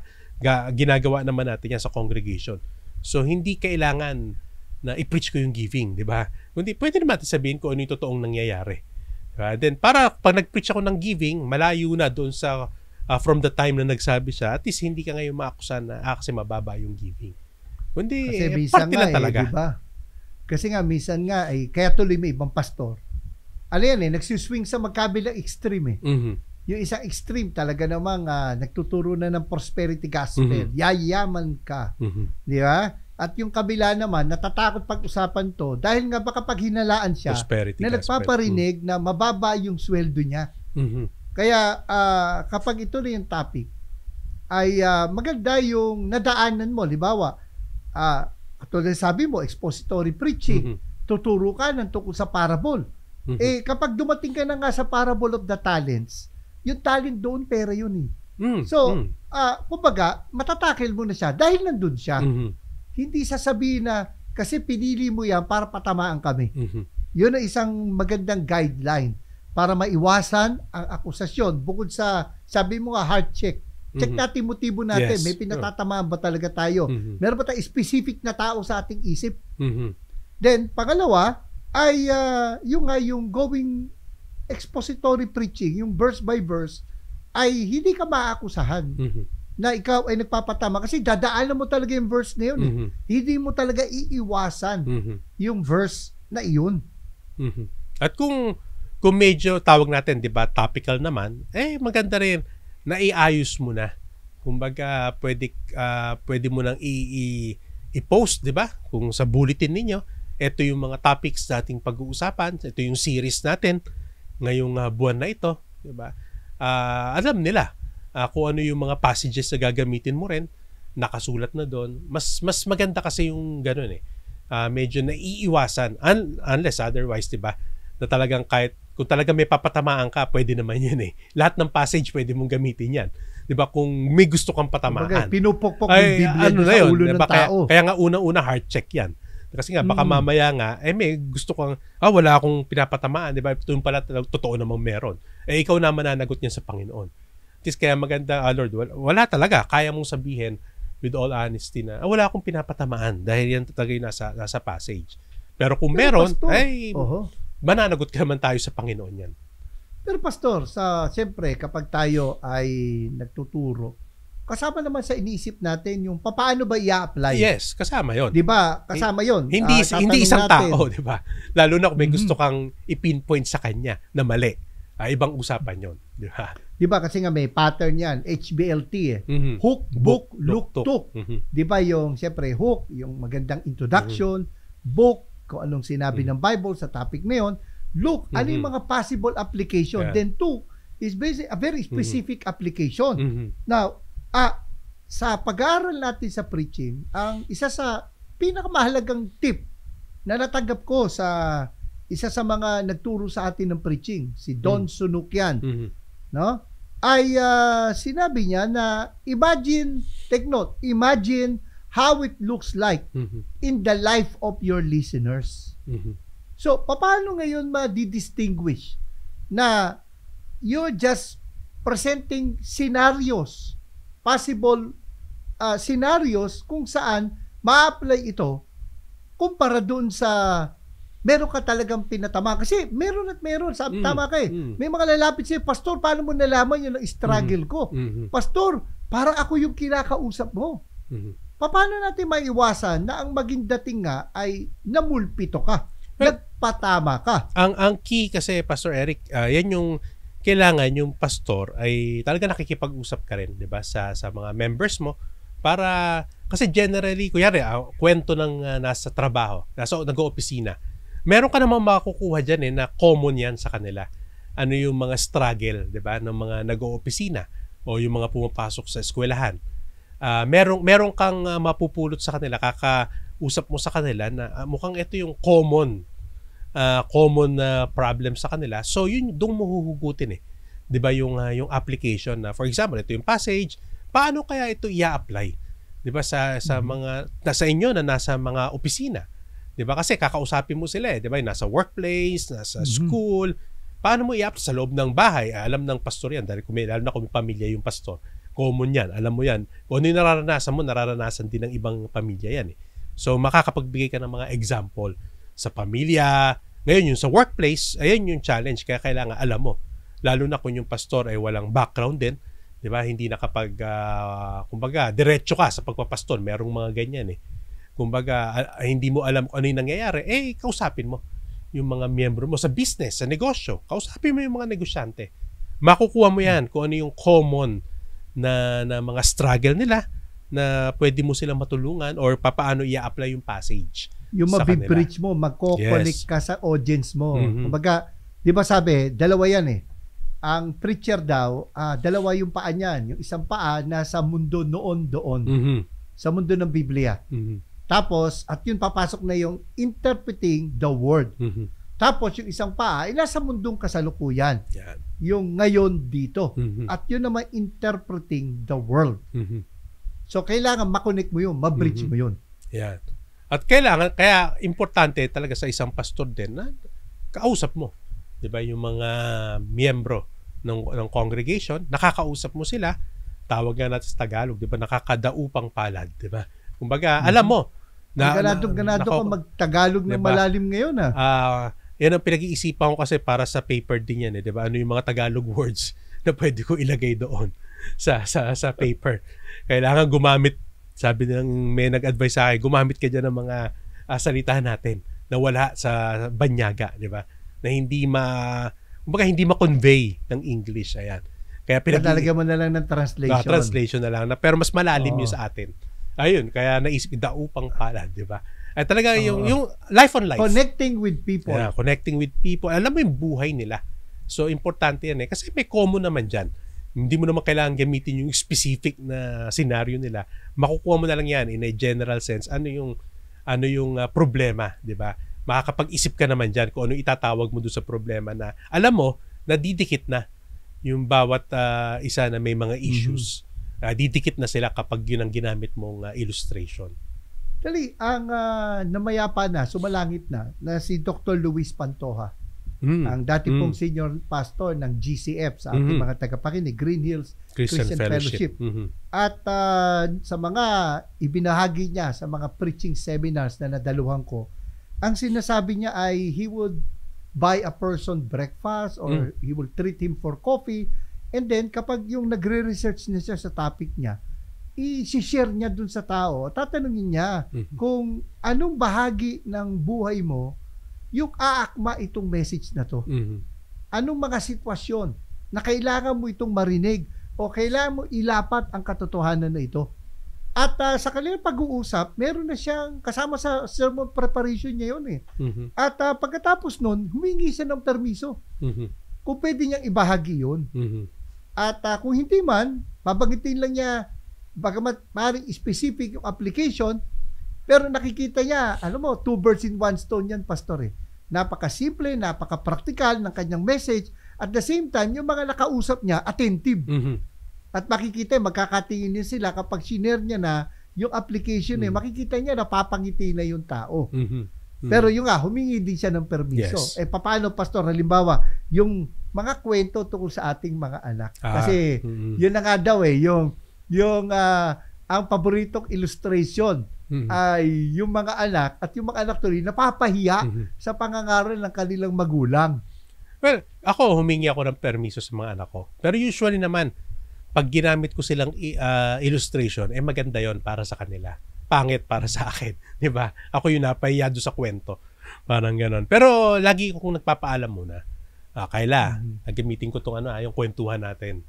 Ginagawa naman natin yan sa congregation. So, hindi kailangan na i-preach ko yung giving, di ba? Kundi pwede naman natin sabihin kung ano yung totoong nangyayari. Diba? Then, para pag nag-preach ako ng giving, malayo na doon sa from the time na nagsabi siya, at least hindi ka ngayon maakusan na kasi mababa yung giving. Kundi, parte lang talaga. Diba? Kasi nga, minsan nga, kaya tuloy may ibang pastor. Nagsuswing sa magkabilang extreme Yung isang extreme talaga namang nagtuturo na ng prosperity gospel. Yayaman ka. Di ba? At yung kabila naman, natatakot pag-usapan to dahil nga baka pag hinalaan siya prosperity na nagpaparinig na mababa yung sweldo niya. Kaya kapag ito na yung topic, ay maganda yung nadaanan mo. Libawa, katulad sabi mo, expository preaching. Tuturo ka ng tungkol sa parable. Kapag dumating ka na nga sa parable of the talents, yung talent doon, pera yun kumbaga, matatakil mo na siya dahil nandun siya. Hindi sasabihin na, kasi pinili mo yan para patamaan kami. Yun ang isang magandang guideline para maiwasan ang akusasyon. Bukod sa, sabi mo nga, heart check. Check natin motibo natin. May pinatatamaan ba talaga tayo? Meron ba tayong specific na tao sa ating isip? Then, pangalawa, ay yung going expository preaching, yung verse by verse, ay hindi ka maakusahan na ikaw ay nagpapatama kasi dadaanan mo talaga yung verse na yun. Hindi mo talaga iiwasan yung verse na iyon. At kung medyo tawag natin, 'di ba, topical naman, maganda rin na iayos mo na. Kumbaga, pwede mo nang i-post, 'di ba? Kung sa bulletin ninyo, ito yung mga topics nating pag-uusapan, ito yung series natin ngayong buwan na ito, 'di ba? Alam nila kung ano yung mga passages na gagamitin mo rin, nakasulat na doon. Mas maganda kasi yung gano'n medyo naiiwasan unless otherwise, 'di ba? Na talagang kahit kung talaga may papatamaan ka, pwede naman 'yun Lahat ng passage pwede mong gamitin 'yan. 'Di ba? Kung may gusto kang patamaan. Pinupokpok yung Biblia sa ulo ng tao. Kaya nga unang-una heart check 'yan. Kasi nga baka mamaya nga may gusto kang wala akong pinapatamaan, 'di ba? Ito pala totoo namang meron. Ikaw na mananagot niyan sa Panginoon. Kaya maganda, Lord, wala talaga. Kaya mong sabihin with all honesty na wala akong pinapatamaan dahil yan talaga yung nasa passage. Pero kung meron, mananagot ka naman tayo sa Panginoon yan. Pero Pastor, siyempre kapag tayo ay nagtuturo, kasama naman sa iniisip natin yung paano ba i-apply. Yes, kasama yon. 'Di ba? Kasama yon. Hindi isang tao, 'di ba? Lalo na kung may gusto kang i-pinpoint sa kanya na mali. Ibang usapan yon, 'di ba? 'Di ba kasi nga may pattern yan, HBLT Hook, book, look, took. 'Di ba yung siyempre hook, yung magandang introduction, book, kung anong sinabi ng Bible sa topic na yon, look, ano yung mga possible application. Then two is basically a very specific application. Now, sa pag-aaral natin sa preaching, ang isa sa pinakamahalagang tip na natanggap ko sa isa sa mga nagturo sa atin ng preaching, si Don Sunukyan, no? Ay sinabi niya na take note, imagine how it looks like in the life of your listeners. So, paano ngayon ma-distinguish na you're just presenting scenarios, possible scenarios kung saan ma-apply ito kumpara doon sa meron ka talagang pinatama. Kasi meron at meron. Tama ka May mga lalapit sa'yo, Pastor, paano mo nalaman yun ang struggle ko? Pastor, parang ako yung kinakausap mo. Paano natin maiwasan na ang maging dating nga ay namulpito ka? Nagpatama ka? Ang key kasi, Pastor Eric, yan yung kailangan yung pastor ay talaga nakikipag-usap ka rin, 'di ba, sa mga members mo para kasi generally kunyari kwento ng nasa trabaho, nag-oopisina. Meron ka namang makukuha diyan na common 'yan sa kanila. Ano yung mga struggle, 'di ba, ng mga nag-oopisina o yung mga pumapasok sa eskwelahan. Meron kang mapupulot sa kanila, kakausap mo sa kanila na mukhang ito yung common problem sa kanila. So yun doon mo huhugutin 'di ba, yung application na for example ito yung passage, paano kaya ito i-apply 'di ba sa mga nasa inyo na nasa mga opisina, 'di ba, kasi kakausapin mo sila 'di ba, nasa workplace, nasa school, paano mo i-apply sa loob ng bahay. Alam ng pastor yan dahil lalo na kung may pamilya yung pastor, common yan, alam mo yan, kung ano yung nararanasan mo, nararanasan din ng ibang pamilya yan So makakapagbigay ka ng mga example sa pamilya. Ngayon yung sa workplace, ayan yung challenge, kaya kailangan alam mo. Lalo na kung yung pastor ay walang background din, 'di ba? Hindi nakapag kumbaga diretso ka sa pagpapastor, merong mga ganyan Kumbaga hindi mo alam kung ano yung nangyayari, kausapin mo yung mga miyembro mo sa business, sa negosyo. Kausapin mo yung mga negosyante. Makukuha mo yan kung ano yung common na mga struggle nila na pwede mo silang matulungan or paano i-apply yung passage. Yung mabipreach mo, magko-connect ka sa audience mo. Kumbaga, di ba sabi, dalawa yan Ang preacher daw, dalawa yung paa niyan. Yung isang paa nasa mundo doon. Sa mundo ng Biblia. Tapos, at yun papasok na yung interpreting the word. Tapos, yung isang paa ay nasa mundong kasalukuyan. Yung ngayon dito. At yun naman interpreting the world. So, kailangan makonect mo yun, mabridge mo yun. Yan. At kaya importante talaga sa isang pastor din na kausap mo, 'di ba, yung mga miyembro ng congregation, nakakausap mo sila, tawag nga natin sa Tagalog, 'di ba, nakakadaupang palad, 'di ba? Kumbaga, alam mo Ganado ka mag-Tagalog ng diba? malalim ngayon Yan ang pinag-iisipan ko kasi para sa paper din yan, eh, 'di ba? Ano yung mga Tagalog words na pwede ko ilagay doon sa paper. Kailangan gumamit, sabi ng may nag-advise sa akin, gumamit ka diyan ng mga salita natin na wala sa banyaga, 'di ba? Na hindi ma-convey ng English, ayan. Kaya pinalagyan mo na lang ng translation. Translation na lang pero mas malalim yun sa atin. Ayun, kaya naisip daupang palad, 'di ba? Ay talaga yung life on life. Connecting with people. Yeah, connecting with people. Alam mo yung buhay nila. So importante yan eh kasi may common naman diyan. Hindi mo naman kailangan gamitin yung specific na scenario nila. Makukuha mo na lang yan in a general sense. Ano yung problema, 'di ba? Makakapag-isip ka naman diyan kung ano itatawag mo doon sa problema na alam mo na didikit na yung bawat isa na may mga issues. Didikit na sila kapag yun ang ginamit mong illustration. Dali, ang namayapa na, sumalangit na si Dr. Luis Pantoja, ang dati pong senior pastor ng GCF sa ating mga tagapakinig, Green Hills Christian Fellowship. At sa mga ibinahagi niya sa mga preaching seminars na nadaluhan ko, ang sinasabi niya ay he would buy a person breakfast or he will treat him for coffee, and then kapag yung nagre-research na siya sa topic niya, i-share niya dun sa tao, tatanungin niya kung anong bahagi ng buhay mo yung aakma itong message na to. Anong mga sitwasyon na kailangan mo itong marinig o kailangan mo ilapat ang katotohanan na ito. At sa kanilang pag-uusap, meron na siyang kasama sa sermon preparation niya yun eh. At pagkatapos nun, humingi siya ng permiso. Kung pwede niyang ibahagi yun. At kung hindi man, babanggitin lang niya bagamat maaaring specific yung application, pero nakikita niya, alam mo, 2 birds in 1 stone yan, pastor eh. Napaka-simple, napaka-practical ng kanyang message. At the same time, yung mga nakausap niya, attentive. At makikita, magkakatingin din sila kapag share niya na yung application makikita niya, napapangiti na yung tao. Pero yung humingi din siya ng permiso. Yes. Paano, pastor? Halimbawa, yung mga kwento tungkol sa ating mga anak. Kasi, yun na nga daw yung ang paboritong illustration ay yung mga anak at yung mga anak tuloy napapahiya sa pangangaral ng kanilang magulang. Well, ako humingi ako ng permiso sa mga anak ko. Pero usually naman, pag ginamit ko silang illustration, maganda yon para sa kanila. Pangit para sa akin. 'Di ba? Ako yung napahiya doon sa kwento. Parang gano'n. Pero lagi kong nagpapaalam muna. Kayla, gagamitin ko itong yung kwentuhan natin.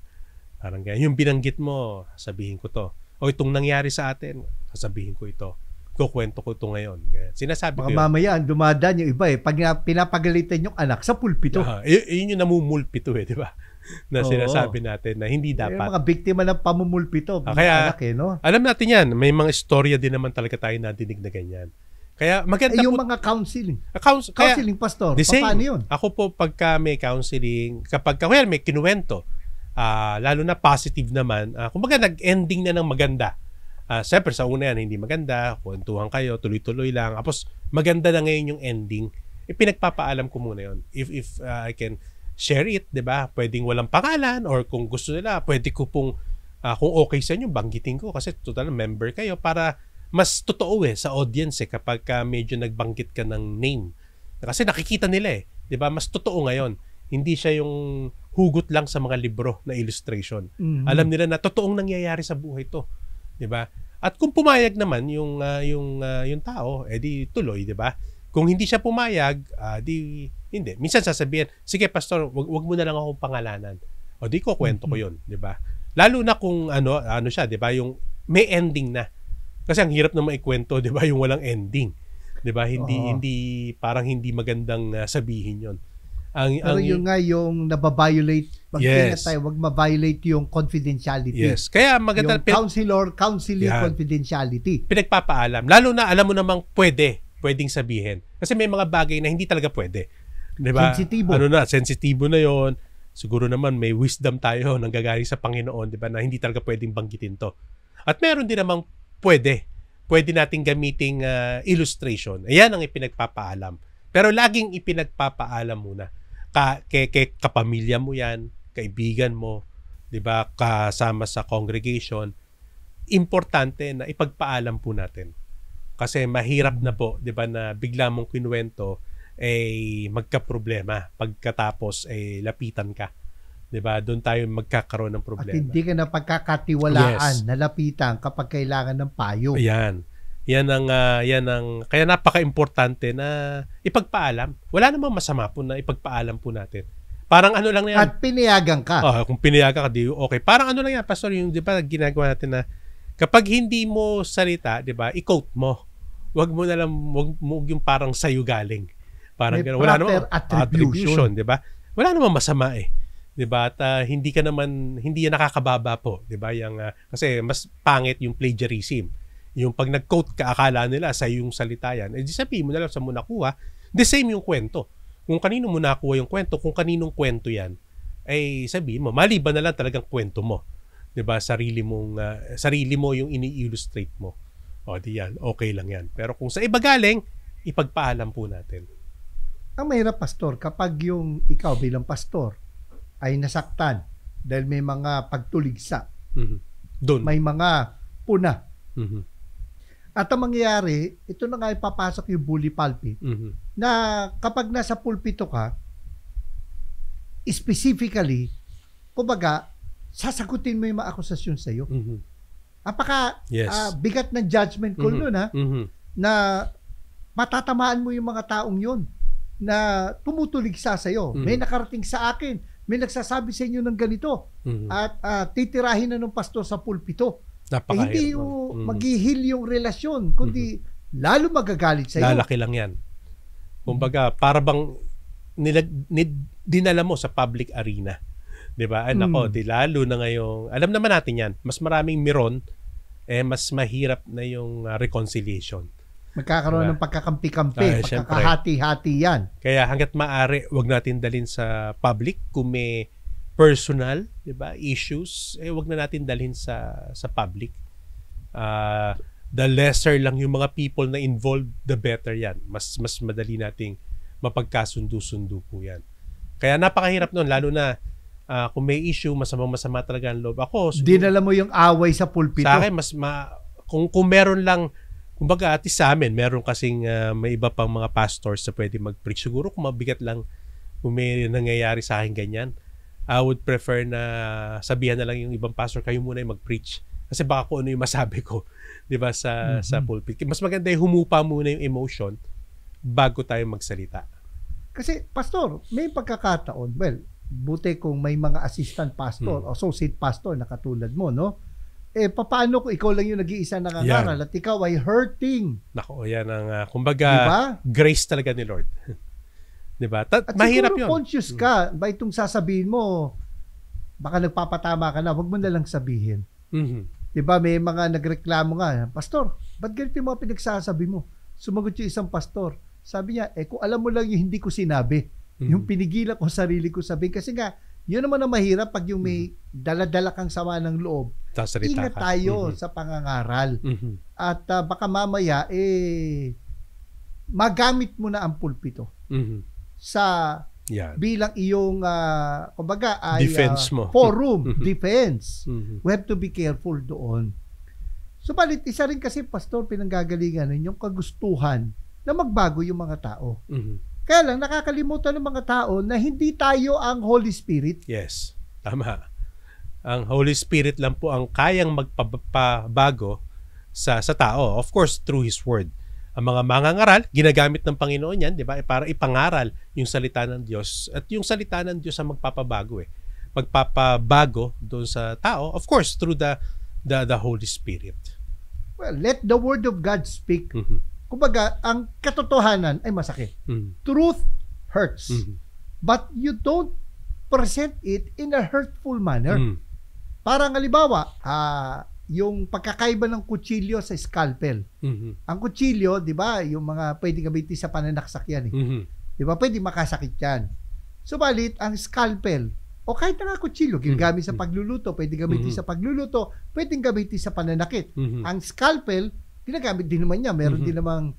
Parang ganyan. Yung binanggit mo, sabihin ko to. O itong nangyari sa atin, sasabihin ko ito. Kukwento ko ito ngayon. Ganyan. Sinasabi ko yun. Mamaya, dumadaan yung iba pag pinapagalitan yung anak sa pulpito. Yun yung namumulpito di ba? Na sinasabi natin na hindi dapat. Yung mga biktima ng pamumulpito. Kaya, anak no? Alam natin yan, may mga istorya din naman talaga tayo nadinig na ganyan. Kaya maganda yung mga counseling. Kaya, counseling, pastor. Paano yun? Ako po, pagka may counseling, kapag may kinuwento, lalo na positive naman, kumbaga nag-ending na ng maganda. Siyempre sa una yan hindi maganda, kwentuhan kayo, tuloy-tuloy lang. Tapos maganda na ngayon yung ending. Pinagpapaalam ko muna yun. If I can share it, 'di ba? Pwedeng walang pangalan or kung gusto nila, pwede ko pong kung okay sa inyo banggitin ko kasi total member kayo para mas totoo sa audience kapag medyo nagbanggit ka ng name. Kasi nakikita nila 'di ba? Mas totoo ngayon. Hindi siya yung hugot lang sa mga libro na illustration. Alam nila na totoong nangyayari sa buhay to, 'di ba? At kung pumayag naman yung tao, di tuloy, 'di ba? Kung hindi siya pumayag, di hindi. Minsan sasabihin, sige pastor, wag mo na lang akong pangalanan. O di ko kwento ko 'yon, 'di ba? Lalo na kung ano siya, 'di ba? Yung may ending na. Kasi ang hirap na maikwento, 'di ba? Yung walang ending. 'Di ba? Hindi parang hindi magandang sabihin 'yon. Pero yung nababiolate, tayo, wag ma-violate yung confidentiality. Yes. Kaya maganda yung counseling confidentiality. Pinagpapaalam. Lalo na alam mo namang pwedeng sabihin. Kasi may mga bagay na hindi talaga pwede. 'Di ba? Sensitibo. Sensitibo na 'yon. Siguro naman may wisdom tayo nanggagaling sa Panginoon, 'di ba, na hindi talaga pwedeng banggitin 'to. At meron din namang pwede nating gamiting illustration. Ayan ang ipinagpapaalam. Pero laging ipinagpapaalam muna. Kapamilya mo yan, kaibigan mo, 'di ba, kasama sa congregation, importante na ipagpaalam po natin Kasi mahirap na po, 'di ba, na bigla mong kinuwento magka-problema pagkatapos lapitan ka. 'Di ba? Doon tayo magkakaroon ng At problema. hindi ka na pagkakatiwalaan Yes. na lapitan kapag kailangan ng payo. Ayan. Yan ang kaya napaka-importante na ipagpaalam. Wala namang masama po na ipagpaalam po natin. Parang ano lang yan. At pinayagan ka. Kung pinayagan ka, di okay. Parang ano lang yan, Pastor, yung 'di ba ginagawa natin na kapag hindi mo salita, 'di ba, i-quote mo. Wag mo na lang wag yung parang sayo galing. Parang May gano'n. Wala namang proper attribution. 'di ba? Wala namang masama 'di ba? At hindi yan nakakababa po, 'di ba? Yung kasi mas pangit yung plagiarism. Yung pag nag-quote ka, akala nila sa yung salita yan, di sabihin mo na lang sa mo nakuha. The same yung kwento. Kung kanino mo nakuha yung kwento, kung kaninong kwento yan, sabihin mo, maliban na lang talagang kwento mo. 'Di ba? Sarili mo yung ini-illustrate mo. Di yan, okay lang yan. Pero kung sa iba galing, ipagpaalam po natin. Ang mahirap, pastor, kapag yung ikaw bilang pastor ay nasaktan dahil may mga pagtuligsa, Doon. may mga puna. Mhm. At ang mangyayari, ito na nga ipapasok yung bully pulpit, Mhm. na kapag nasa pulpito ka, specifically, kumbaga, sasagutin mo yung mga akusasyon sa iyo. Mhm. Yes. Bigat ng judgment call nun, Mhm. na matatamaan mo yung mga taong yun na tumutuligsa sa iyo. May nakarating sa akin, may nagsasabi sa inyo ng ganito, Mhm. at titirahin na ng pastor sa pulpito. Napakahirap Hindi nun. yung maghihil yung relasyon, kundi lalo magagalit sa iyo. Lalaki lang yan. Kumbaga, para bang dinala mo sa public arena. 'Di ba? Nako, lalo na ngayong, alam naman natin yan, mas maraming miron, mas mahirap na yung reconciliation. Magkakaroon Diba? ng pagkakampi-kampi, Syempre. pagkakahati-hati yan. Kaya hangga't maaari, wag natin dalhin sa public. Kung may personal, 'di ba, issues, wag na natin dalhin sa public. The lesser lang yung mga people na involved, the better yan. Mas madali nating mapagkasundo-sundo po yan. Kaya napakahirap nun, lalo na kung may issue, masama talaga ang loob. Ako, Dinala mo yung away sa pulpito. sa akin, kung meron lang, kumbaga, at sa amin, meron kasing may iba pang mga pastors na pwede mag-preach. Siguro kung mabigat lang, kung may nangyayari sa akin ganyan, I would prefer na sabihan na lang yung ibang pastor, kayo muna yung mag-preach. Kasi baka kung ano yung masabi ko, 'di ba, sa pulpit. Mas maganda yung humupa muna yung emotion bago tayo magsalita. Kasi, pastor, may pagkakataon, well, buti kung may mga assistant pastor, associate pastor na katulad mo, no? Paano kung ikaw lang yung nag-iisa nangangaral at ikaw ay hurting? Nako, yan ang, kumbaga, Diba? grace talaga ni Lord. 'Di ba? At Mahirap siguro 'yun. conscious ka ba itong sasabihin mo, baka nagpapatama ka na, wag mo na lang sabihin. Mhm. 'Di ba, may mga nagreklamo nga, pastor, ba't ganito yung mga pinagsasabi mo? Sumagot yung isang pastor. Sabi niya, kung alam mo lang yung hindi ko sinabi, yung pinigilan ko sarili ko sabihin. Kasi nga, yun naman ang mahirap pag yung may dala-dala kang sama ng loob. Sasalita Ingat ka. tayo sa pangangaral. Mhm. At baka mamaya, magamit mo na ang pulpito Mhm. sa Yan. bilang iyong kumbaga ay Defense mo. forum, defense. Mhm. We have to be careful doon. Subalit, isa rin kasi, pastor, pinanggagalingan yung kagustuhan na magbago yung mga tao. Mhm. Kaya lang, nakakalimutan ng mga tao na hindi tayo ang Holy Spirit. Yes, tama. Ang Holy Spirit lang po ang kayang magpabago sa tao. Of course, through His Word. Ang mga mangangaral, ginagamit ng Panginoon yan, di ba? Para ipangaral yung salita ng Diyos. At yung salita ng Diyos ang magpapabago Magpapabago doon sa tao. Of course, through the Holy Spirit. Well, let the Word of God speak. Mhm. Kumbaga, ang katotohanan ay masakit. Mhm. Truth hurts. Mhm. But you don't present it in a hurtful manner. Mhm. Parang halimbawa, yung pagkakaiba ng kutsilyo sa scalpel. Mhm. Ang kutsilyo, di ba, yung mga pwedeng gamitin sa pananaksak yan. Mhm. Di ba, pwedeng makasakit yan. Subalit, ang scalpel, o kahit na nga kutsilyo, ginagamit sa pagluluto, pwedeng gamitin sa pagluluto, pwedeng gamitin sa pananakit. Mhm. Ang scalpel, ginagamit din naman niya. Meron din namang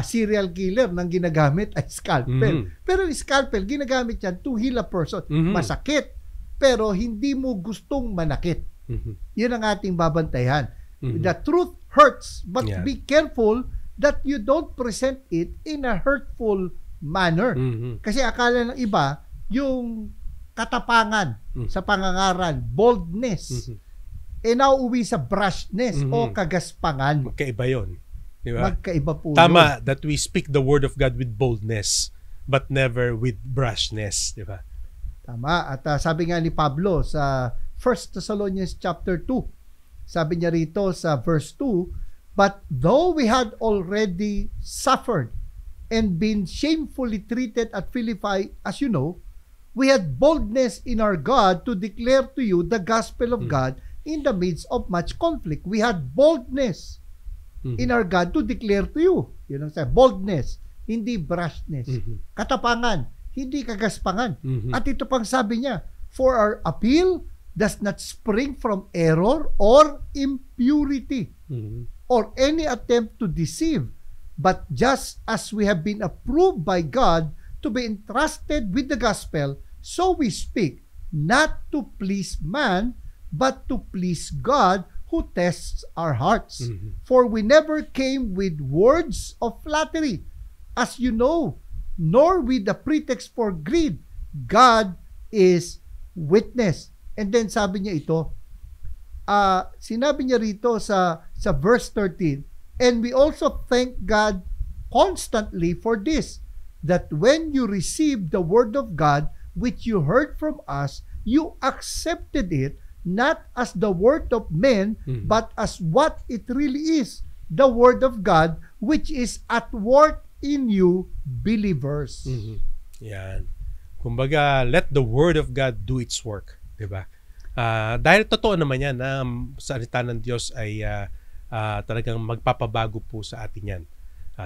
serial killer nang ginagamit ay scalpel. Pero yung scalpel, ginagamit yan to heal a person. Masakit, pero hindi mo gustong manakit. Mhm. Yun ang ating babantayan. The truth hurts, but Yeah. be careful that you don't present it in a hurtful manner. Kasi akala ng iba, yung katapangan sa pangangaral, boldness, nauuwi sa brashness o kagaspangan. Magkaiba yun. Di ba? Magkaiba po Tama, that we speak the word of God with boldness, but never with brashness. Di ba? Tama. At sabi nga ni Pablo sa 1 Thessalonians chapter 2, sabi niya rito sa verse 2, "But though we had already suffered and been shamefully treated at Philippi, as you know, we had boldness in our God to declare to you the gospel of God in the midst of much conflict." We had boldness in our God to declare to you. Yun ang sabi, boldness, hindi brashness. Katapangan, hindi kagaspangan. At ito pang sabi niya, "For our appeal does not spring from error or impurity or any attempt to deceive, but just as we have been approved by God to be entrusted with the gospel, so we speak, not to please man, but to please God who tests our hearts. For we never came with words of flattery, as you know, nor with the pretext for greed. God is witness." And then sabi niya ito, sinabi niya rito sa verse 13, "And we also thank God constantly for this, that when you received the word of God, which you heard from us, you accepted it, not as the word of men, but as what it really is, the word of God, which is at work in you believers." Yan. Kumbaga, let the word of God do its work. Diba? Dahil totoo naman yan na salita ng Diyos ay talagang magpapabago po sa atin yan.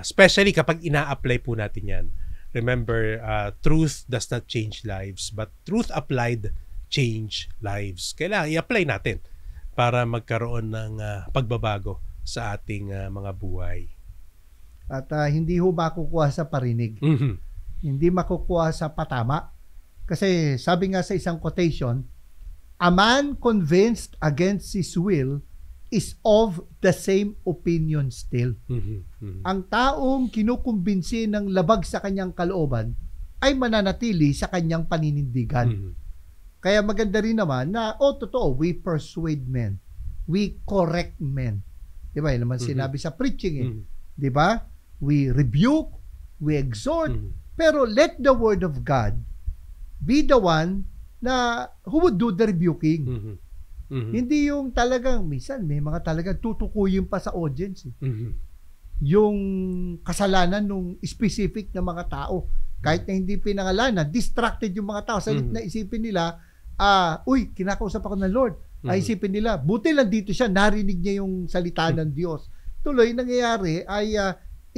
Especially kapag ina-apply po natin yan. Remember, truth does not change lives, but truth applied change lives. Kailangan i-apply natin para magkaroon ng pagbabago sa ating mga buhay. At hindi ho makukuha sa parinig. Hindi makukuha sa patama. Kasi sabi nga sa isang quotation, "A man convinced against his will is of the same opinion still." Ang taong kinukumbinsi ng labag sa kanyang kalooban ay mananatili sa kanyang paninindigan. Kaya maganda rin naman na, totoo, we persuade men. We correct men. Diba? Yun naman sinabi sa preaching. Diba? We rebuke, we exhort, pero let the word of God be the one na who would do the rebuking. Hindi yung talagang, minsan may mga talagang tutukuyin pa sa audience. Yung kasalanan nung specific na mga tao. Kahit na hindi pinangalanan, distracted yung mga tao. Sa na isipin nila, uy, kinakausap ako ng Lord. Ay isipin nila, buti lang dito siya, narinig niya yung salita ng Diyos. Tuloy, nangyayari ay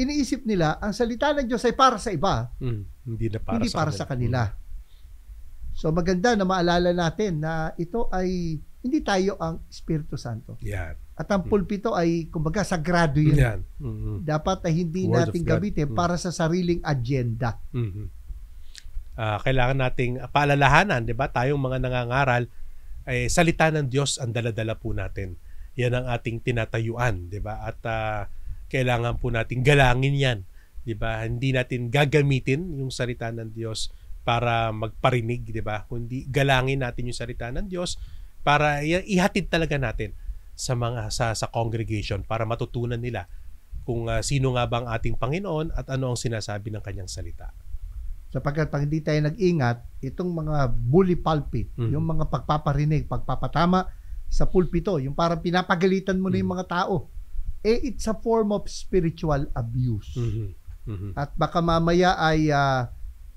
iniisip nila, ang salita ng Diyos ay para sa iba. Hindi para sa kanila. So maganda na maalala natin na ito ay hindi tayo ang Espiritu Santo. Yan. At ang pulpito ay kumbaga sagrado yun. Yan. Dapat ay hindi Word natin of God. gamitin para sa sariling agenda. Kailangan nating paalalahanan, 'di ba? Tayong mga nangangaral ay salita ng Diyos ang dala-dala po natin. Yan ang ating tinatayuan, 'di ba? At kailangan po nating galangin 'yan, 'di ba? Hindi natin gagamitin yung salita ng Diyos para magparinig, 'di ba? Kundi galangin natin yung salita ng Diyos para ihatid talaga natin sa mga sa congregation para matutunan nila kung sino nga ba ang ating Panginoon at ano ang sinasabi ng kanyang salita. Sapagkat pag hindi tayo nag-ingat, itong mga bully pulpit, yung mga pagpaparinig, pagpapatama sa pulpito, yung parang pinapagalitan mo na yung mga tao, it's a form of spiritual abuse. At baka mamaya ay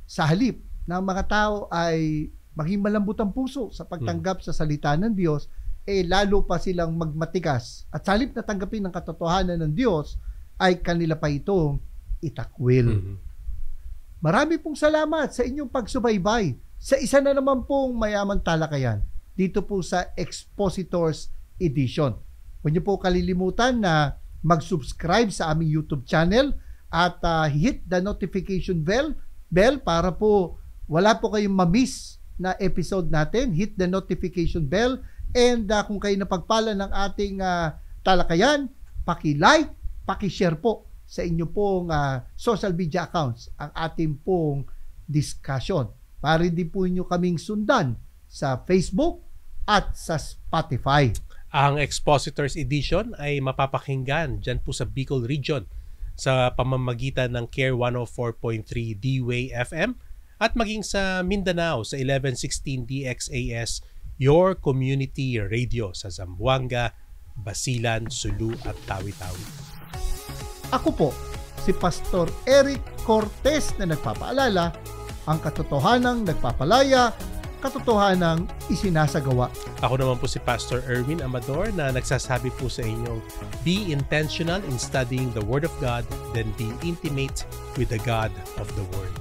sa halip na mga tao ay maging malambot ang puso sa pagtanggap sa salita ng Diyos, lalo pa silang magmatigas. At sa halip na tanggapin ng katotohanan ng Diyos, ay kanila pa itong itakwil. Marami pong salamat sa inyong pagsubaybay sa isa na naman pong mayamang talakayan dito po sa Expositors Edition. Huwag niyo po kalilimutan na mag-subscribe sa aming YouTube channel at hit the notification bell para po wala po kayong ma-miss na episode natin. Hit the notification bell and kung kayo napagpala ng ating talakayan, paki-like, paki-share po sa inyo pong social media accounts ang ating pong discussion. Para din po inyo kaming sundan sa Facebook at sa Spotify. Ang Expositors Edition ay mapapakinggan dyan po sa Bicol Region sa pamamagitan ng CARE 104.3 D-Way FM at maging sa Mindanao sa 1116 DXAS, your community radio sa Zamboanga, Basilan, Sulu at Tawi-Tawi. Ako po, si Pastor Eric Cortez na nagpapaalala, ang katotohanang nagpapalaya, katotohanang isinasagawa. Ako naman po si Pastor Erwin Amador na nagsasabi po sa inyong be intentional in studying the Word of God, then be intimate with the God of the Word.